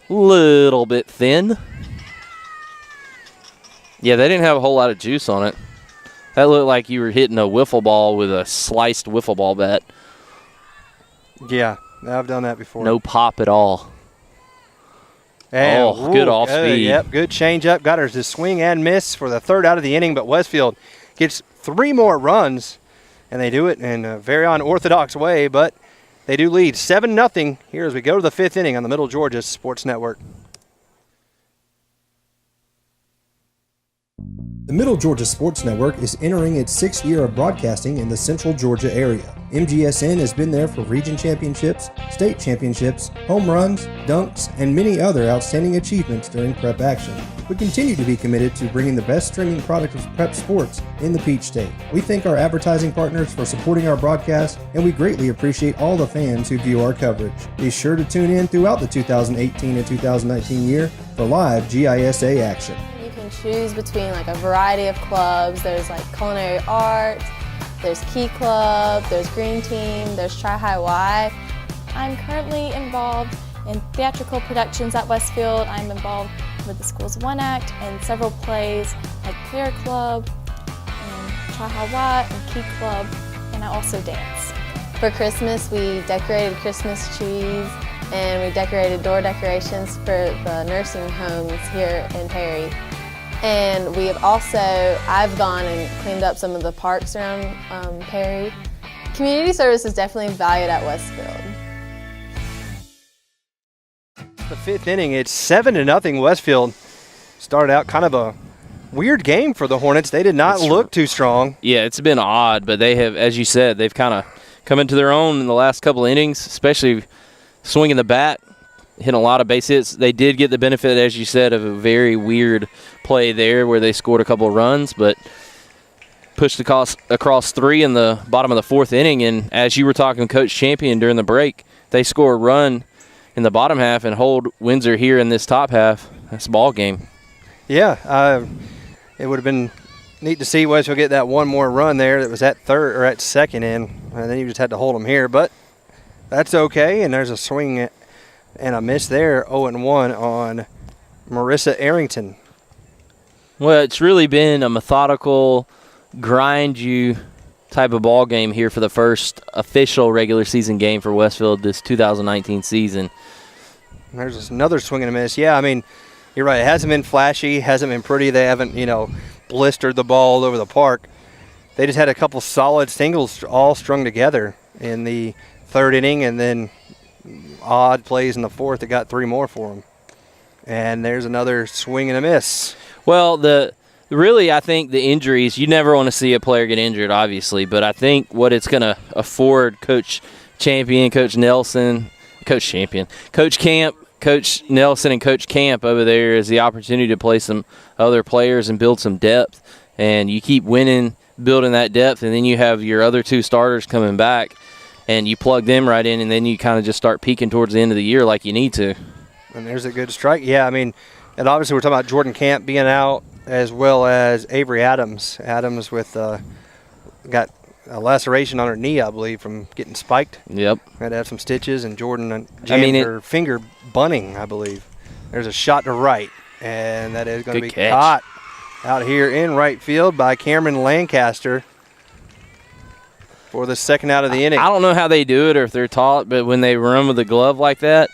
Little bit thin. Yeah, they didn't have a whole lot of juice on it. That looked like you were hitting a wiffle ball with a sliced wiffle ball bat. Yeah, I've done that before. No pop at all. And, good off speed. Yep, good change up. Got her to swing and miss for the third out of the inning, but Westfield gets 3 more runs, and they do it in a very unorthodox way, but they do lead 7-0 here as we go to the 5th inning on the Middle Georgia Sports Network. The Middle Georgia Sports Network is entering its 6th year of broadcasting in the Central Georgia area. MGSN has been there for region championships, state championships, home runs, dunks, and many other outstanding achievements during prep action. We continue to be committed to bringing the best streaming product of prep sports in the Peach State. We thank our advertising partners for supporting our broadcast, and we greatly appreciate all the fans who view our coverage. Be sure to tune in throughout the 2018 and 2019 year for live GISA action. Choose between like a variety of clubs. There's like culinary arts, there's Key Club, there's Green Team, there's Tri-High Y. I'm currently involved in theatrical productions at Westfield. I'm involved with the school's One Act and several plays like Player Club, and Tri-High Y, and Key Club, and I also dance. For Christmas, we decorated Christmas trees and we decorated door decorations for the nursing homes here in Perry. And we have also, I've gone and cleaned up some of the parks around Perry. Community service is definitely valued at Westfield. The 5th inning, it's 7-0 Westfield. Started out kind of a weird game for the Hornets. They did not look too strong. Yeah, it's been odd, but they have, as you said, they've kind of come into their own in the last couple of innings, especially swinging the bat. Hit a lot of base hits. They did get the benefit, as you said, of a very weird play there where they scored a couple of runs, but pushed across 3 in the bottom of the 4th inning. And as you were talking, Coach Champion, during the break, they score a run in the bottom half and hold Windsor here in this top half. That's a ball game. Yeah, it would have been neat to see Westfield get that one more run there that was at 3rd or at 2nd in, and then you just had to hold them here. But that's okay, and there's a swing and a miss there, 0-1 on Marissa Arrington. Well, it's really been a methodical, grind-you type of ball game here for the first official regular season game for Westfield this 2019 season. There's another swing and a miss. Yeah, I mean, you're right. It hasn't been flashy, hasn't been pretty. They haven't, blistered the ball all over the park. They just had a couple solid singles all strung together in the 3rd inning, and then odd plays in the 4th that got 3 more for them. And there's another swing and a miss. Well, I think the injuries, you never want to see a player get injured, obviously, but I think what it's going to afford Coach Champion, Coach Nelson, Coach Camp, Coach Nelson, and Coach Camp over there is the opportunity to play some other players and build some depth. And you keep winning, building that depth, and then you have your other 2 starters coming back, and you plug them right in, and then you kind of just start peaking towards the end of the year like you need to. And there's a good strike. Yeah, I mean, and obviously we're talking about Jordan Camp being out as well as Avery Adams. Adams with got a laceration on her knee, I believe, from getting spiked. Yep. Had to have some stitches, and Jordan jammed her finger bunning, I believe. There's a shot to right, and that is going to be caught out here in right field by Cameron Lancaster for the 2nd out of the inning. I don't know how they do it or if they're taught, but when they run with a glove like that,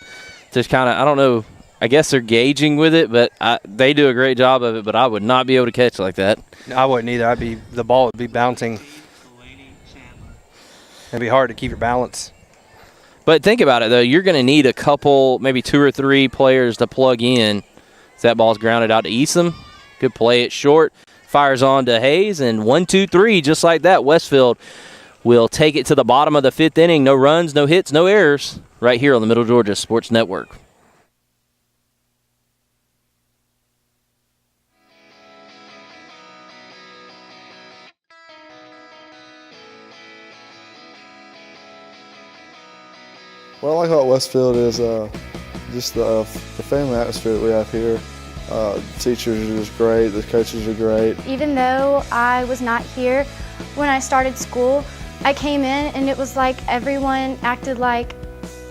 just kind of, I don't know, I guess they're gauging with it, but they do a great job of it, but I would not be able to catch like that. I wouldn't either. The ball would be bouncing. It'd be hard to keep your balance. But think about it, though. You're going to need a couple, maybe 2 or 3 players to plug in. That ball's grounded out to Easom. Good play it short. Fires on to Hayes, and 1, 2, 3, just like that, Westfield will take it to the bottom of the 5th inning. No runs, no hits, no errors, right here on the Middle Georgia Sports Network. What I like about Westfield is just the family atmosphere that we have here. The teachers are just great, the coaches are great. Even though I was not here when I started school, I came in and it was like everyone acted like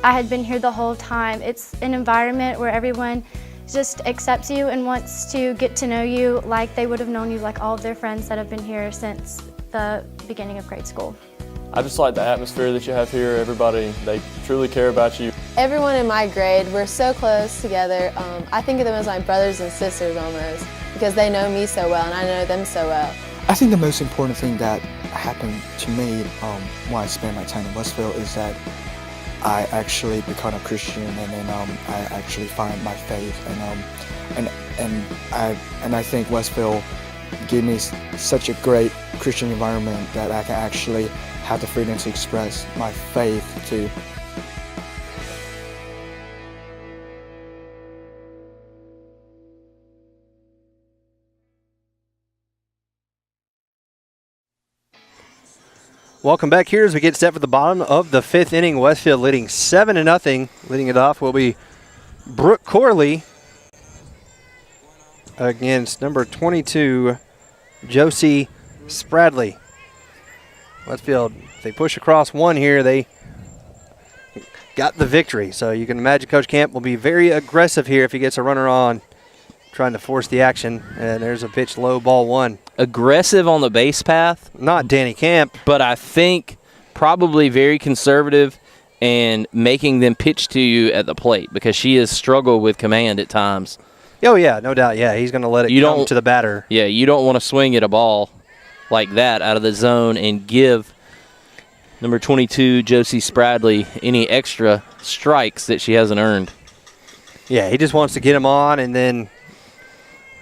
I had been here the whole time. It's an environment where everyone just accepts you and wants to get to know you like they would have known you, like all of their friends that have been here since the beginning of grade school. I just like the atmosphere that you have here. Everybody, they truly care about you. Everyone in my grade, we're so close together. I think of them as my brothers and sisters almost, because they know me so well and I know them so well. I think the most important thing that happened to me when I spent my time in Westfield is that I actually become a Christian, and then I actually find my faith, and I think Westfield gave me such a great Christian environment that I can actually have the freedom to express my faith to. Welcome back here as we get set for the bottom of the 5th inning. Westfield leading 7-0. Leading it off will be Brooke Corley against number 22, Josie Spradley. Westfield, they push across one here. They got the victory. So you can imagine Coach Camp will be very aggressive here if he gets a runner on, trying to force the action. And there's a pitch low, ball one. Aggressive on the base path. Not Danny Camp. But I think probably very conservative and making them pitch to you at the plate, because she has struggled with command at times. Oh, yeah, no doubt. Yeah, he's going to let it come to the batter. Yeah, you don't want to swing at a ball like that out of the zone and give number 22, Josie Spradley, any extra strikes that she hasn't earned. Yeah, he just wants to get him on, and then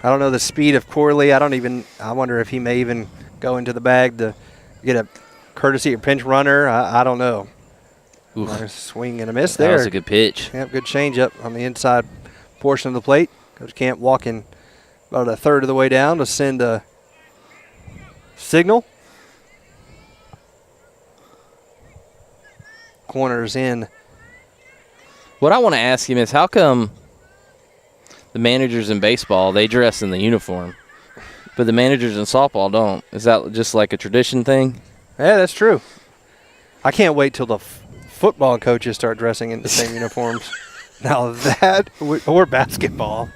I don't know the speed of Corley. I wonder if he may even go into the bag to get a courtesy or pinch runner. I don't know. Nice swing and a miss there. That was a good pitch. Yep, good changeup on the inside portion of the plate. Coach Camp walking about a third of the way down to send a signal. Corners in. What I want to ask him is, how come the managers in baseball, they dress in the uniform, but the managers in softball don't? Is that just like a tradition thing? Yeah, that's true. I can't wait till the football coaches start dressing in the same uniforms. Now that, or basketball.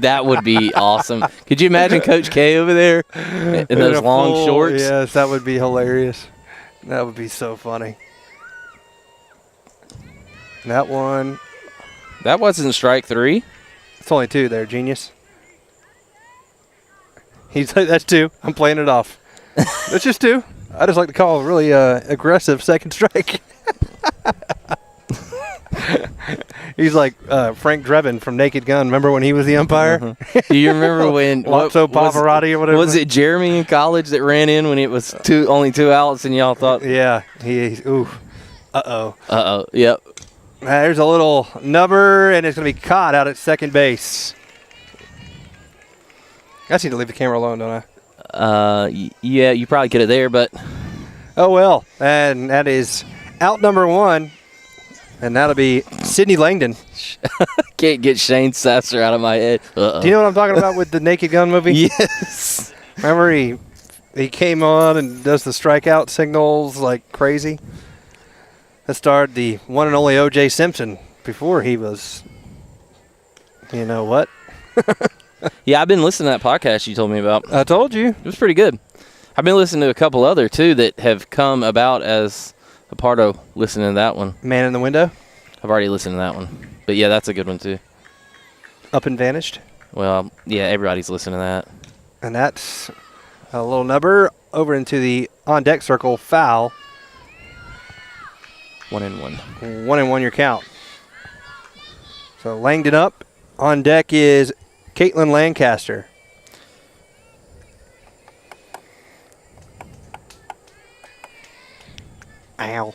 That would be awesome. Could you imagine Coach K over there in those long shorts? Yes, that would be hilarious. That would be so funny. That one. That wasn't strike 3. It's only 2 there, genius. He's like, that's 2. I'm playing it off. That's just 2. I just like to call a really aggressive second strike. He's like Frank Drebin from Naked Gun. Remember when he was the umpire? Do you remember when Lotso Pavarotti or whatever? Was it Jeremy in college that ran in when it was only 2 outs and y'all thought? Yeah. Uh-oh. Yep. There's a little nubber, and it's going to be caught out at second base. I just need to leave the camera alone, don't I? Yeah, you probably get it there, but. Oh, well. And that is out number 1. And that'll be Sydney Langdon. Can't get Shane Sasser out of my head. Do you know what I'm talking about with the Naked Gun movie? Yes. Remember he came on and does the strikeout signals like crazy? That starred the one and only O.J. Simpson before he was, you know what? Yeah, I've been listening to that podcast you told me about. I told you. It was pretty good. I've been listening to a couple other, too, that have come about as a part of listening to that one. Man in the Window? I've already listened to that one. But, yeah, that's a good one, too. Up and Vanished? Well, yeah, everybody's listening to that. And that's a little nubber over into the on-deck circle, foul. 1-1. 1-1 your count. So Langdon up. On deck is Caitlin Lancaster. Ow.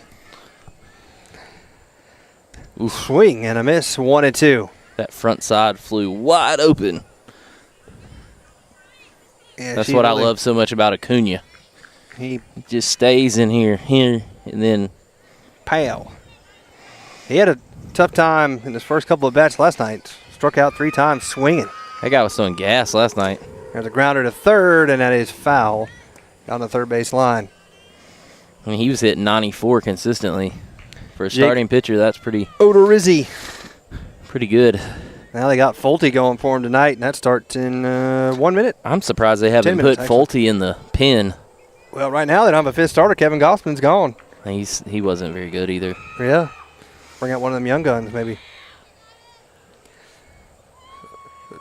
Oof. Swing and a miss, 1-2. That front side flew wide open. Yeah, that's what really, I love so much about Acuna. He just stays in here, and then pow. He had a tough time in his first couple of bats last night. Struck out 3 times swinging. That guy was throwing gas last night. There's a grounder to third, and that is foul down the third base line. I mean, he was hitting 94 consistently. For a starting pitcher, that's pretty Odorizzi. Pretty good. Now they got Fulte going for him tonight, and that starts in 1 minute. I'm surprised they haven't put Fulte in the pen. Well, right now they don't have a fifth starter. Kevin Gossman's gone. He wasn't very good either. Yeah. Bring out one of them young guns, maybe.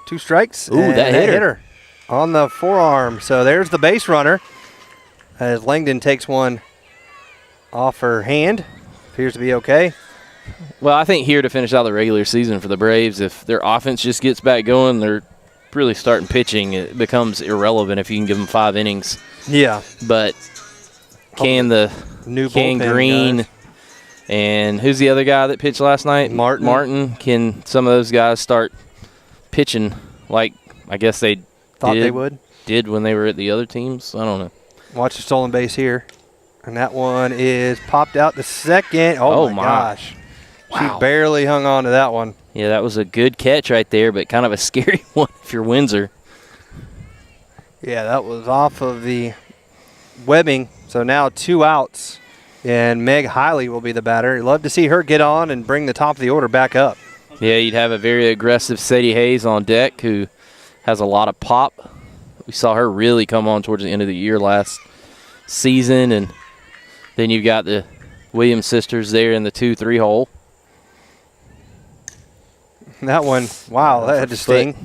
2 strikes. Ooh, that hit her on the forearm. So there's the base runner as Langdon takes one off her hand. Appears to be okay. Well, I think here to finish out the regular season for the Braves, if their offense just gets back going, they're really starting pitching. It becomes irrelevant if you can give them 5 innings. Yeah. But can Green guys. And who's the other guy that pitched last night? Martin. Can some of those guys start pitching like I guess they thought they did when they were at the other teams? I don't know. Watch the stolen base here. And that one is popped out to second. Oh, my gosh. Wow. She barely hung on to that one. Yeah, that was a good catch right there, but kind of a scary one if you're Windsor. Yeah, that was off of the webbing. So now 2 outs. And Meg Hiley will be the batter. Love to see her get on and bring the top of the order back up. Yeah, you'd have a very aggressive Sadie Hayes on deck who has a lot of pop. We saw her really come on towards the end of the year last season. And then you've got the Williams sisters there in the 2-3 hole. That one, wow, that had to sting.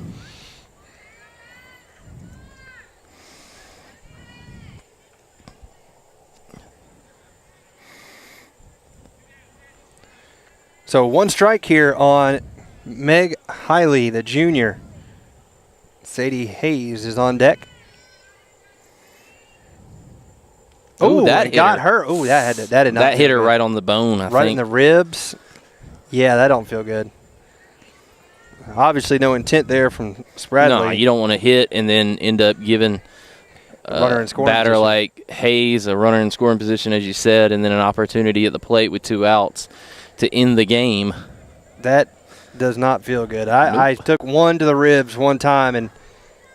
So 1 strike here on Meg Hiley, the junior. Sadie Hayes is on deck. Oh, that got her. Oh, that did not. That hit her right on the bone, I think. Right in the ribs. Yeah, that don't feel good. Obviously, no intent there from Spradley. No, you don't want to hit and then end up giving runner in scoring batter position. like Hayes a runner in scoring position, as you said, and then an opportunity at the plate with 2 outs to end the game. That does not feel good. I took one to the ribs one time, and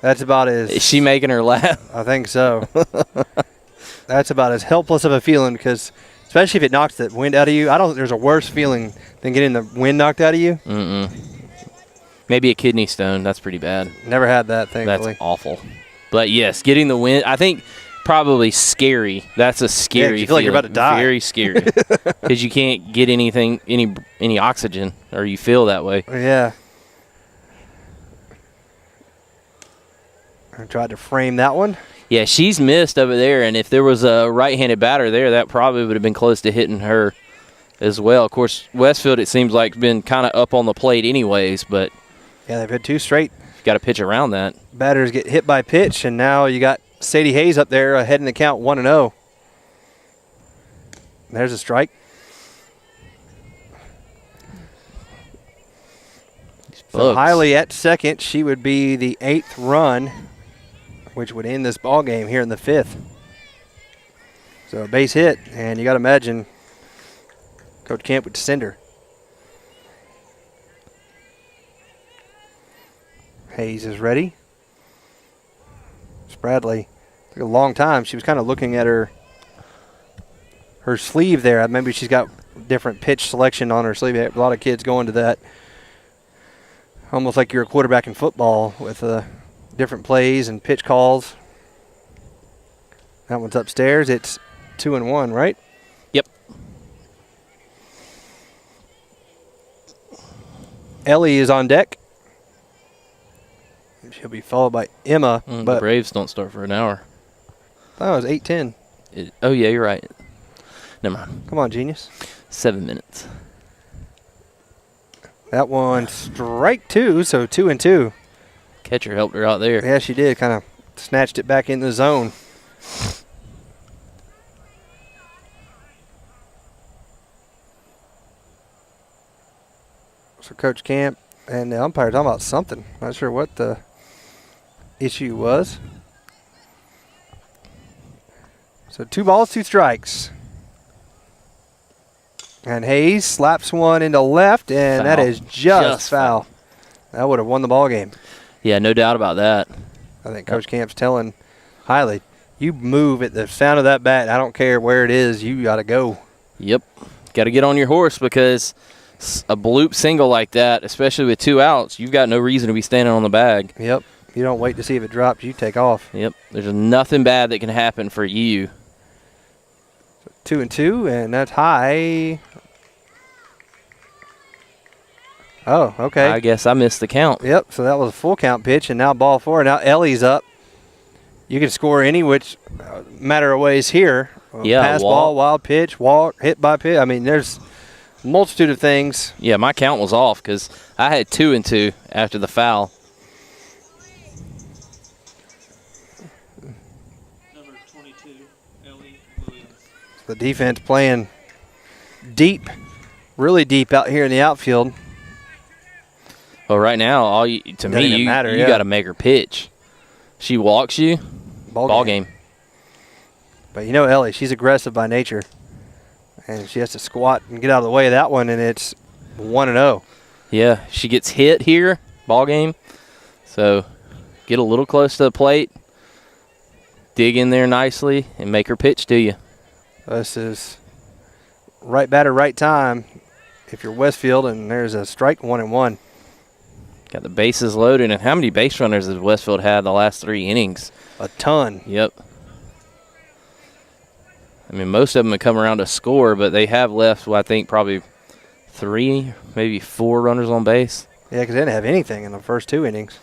that's about as... Is she making her laugh? I think so. That's about as helpless of a feeling because, especially if it knocks the wind out of you, I don't think there's a worse feeling than getting the wind knocked out of you. Mm-mm. Maybe a kidney stone. That's pretty bad. Never had that, thankfully. That's awful. But, yes, getting the wind, I think probably scary. That's a scary you feel like you're about to die. Very scary because you can't get any oxygen, or you feel that way. Yeah. I tried to frame that one. Yeah, she's missed over there, and if there was a right-handed batter there, that probably would have been close to hitting her as well. Of course, Westfield, it seems like, been kind of up on the plate anyways, but yeah, they've had 2 straight. Got to pitch around that. Batters get hit by pitch, and now you got Sadie Hayes up there ahead in the count 1-0. There's a strike. So Hiley at second. She would be the 8th run, which would end this ball game here in the 5th. So a base hit, and you got to imagine Coach Camp would send her. Hayes is ready. Spradley took a long time. She was kind of looking at her sleeve there. Maybe she's got different pitch selection on her sleeve. A lot of kids go into that. Almost like you're a quarterback in football with different plays and pitch calls. That one's upstairs. It's 2-1, right? Yep. Ellie is on deck. She'll be followed by Emma. But the Braves don't start for an hour. Oh, it was 8:10. Oh, yeah, you're right. Never mind. Come on, genius. 7 minutes. That one strike 2, so 2-2. Catcher helped her out there. Yeah, she did. Kind of snatched it back in the zone. So Coach Camp and the umpire talking about something. Not sure what the issue was. So 2 balls, 2 strikes. And Hayes slaps one into left, and foul. That is just foul. That would have won the ball game. Yeah, no doubt about that. I think Coach Camp's telling Hiley, you move at the sound of that bat. I don't care where it is. You got to go. Yep. Got to get on your horse because a bloop single like that, especially with 2 outs, you've got no reason to be standing on the bag. Yep. You don't wait to see if it drops. You take off. Yep. There's nothing bad that can happen for you. 2-2, and that's high. Oh, okay. I guess I missed the count. Yep, so that was a full count pitch, and now ball 4. Now Ellie's up. You can score any which matter of ways here. Yeah, pass ball, wild pitch, walk, hit by pitch. I mean, there's a multitude of things. Yeah, my count was off because I had 2-2 after the foul. Number 22, Ellie Williams. The defense playing deep, really deep out here in the outfield. Well, right now, you got to make her pitch. She walks you, ball game. But you know Ellie, she's aggressive by nature. And she has to squat and get out of the way of that one, and it's 1-0. Yeah, she gets hit here, ball game. So get a little close to the plate, dig in there nicely, and make her pitch to you. This is right batter, right time if you're Westfield, and there's a strike, 1-1. Got the bases loaded, and how many base runners has Westfield had the last 3 innings? A ton. Yep. I mean, most of them have come around to score, but they have left, I think, probably 3, maybe 4 runners on base. Yeah, because they didn't have anything in the first 2 innings.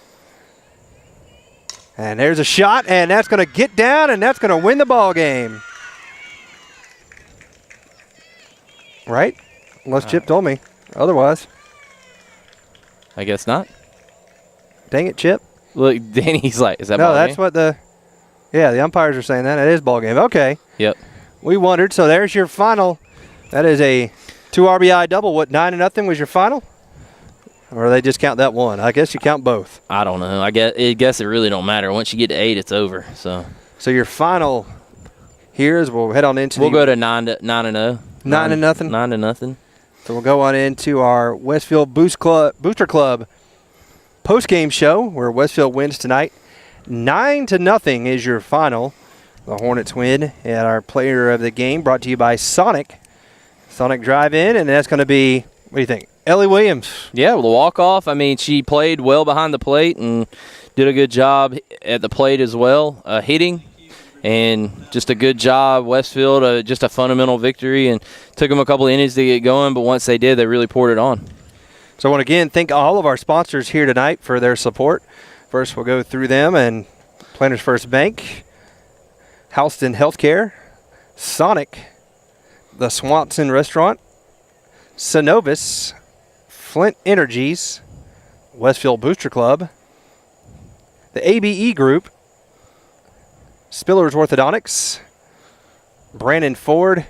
And there's a shot, and that's going to get down, and that's going to win the ball game. Right? Unless Chip told me otherwise. I guess not. Dang it, Chip. Look, Danny's like, is that no, ball that's game? what the umpires are saying that. It is ball game. Okay. Yep. We wondered. So there's your final. That is a 2 RBI double. What, 9-0 was your final? Or they just count that one? I guess you count both. I don't know. I guess it really don't matter. Once you get to 8, it's over. So your final here is we'll head on into. We'll go to 9-0. 9-0. 9-0. So we'll go on into our Westfield Booster Club post-game show where Westfield wins tonight. 9-0 is your final. The Hornets win. And our player of the game brought to you by Sonic Drive-In, and that's going to be, what do you think, Ellie Williams? Yeah, well, the walk-off, I mean, she played well behind the plate and did a good job at the plate as well, hitting. And just a good job, Westfield, just a fundamental victory, and took them a couple of innings to get going, but once they did, they really poured it on. So I want to again thank all of our sponsors here tonight for their support. First, we'll go through them, and Planters First Bank, Houston Healthcare, Sonic, the Swanson Restaurant, Synovus, Flint Energies, Westfield Booster Club, the ABE Group, Spillers Orthodontics, Brandon Ford,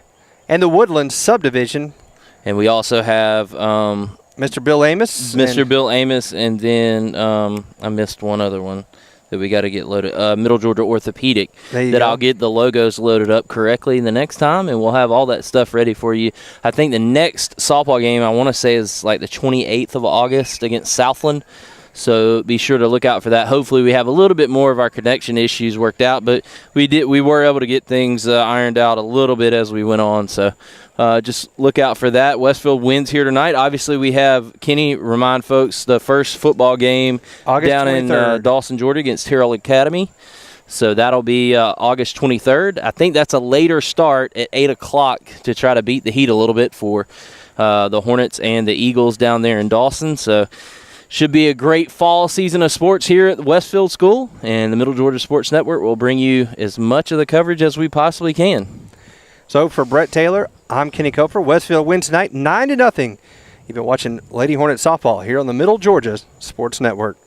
and the Woodlands Subdivision. And we also have Mr. Bill Amos. Bill Amos, and then I missed one other one that we got to get loaded. Middle Georgia Orthopedic. I'll get the logos loaded up correctly the next time, and we'll have all that stuff ready for you. I think the next softball game I want to say is like the 28th of August against Southland. So be sure to look out for that. Hopefully we have a little bit more of our connection issues worked out, but we were able to get things ironed out a little bit as we went on. So just look out for that. Westfield wins here tonight. Obviously we have, Kenny, remind folks, the first football game August down 23rd. in Dawson, Georgia against Terrell Academy. So that'll be August 23rd. I think that's a later start at 8 o'clock to try to beat the heat a little bit for the Hornets and the Eagles down there in Dawson. So should be a great fall season of sports here at the Westfield School, and the Middle Georgia Sports Network will bring you as much of the coverage as we possibly can. So for Brett Taylor, I'm Kenny Kofer. Westfield wins tonight 9-0. You've been watching Lady Hornet Softball here on the Middle Georgia Sports Network.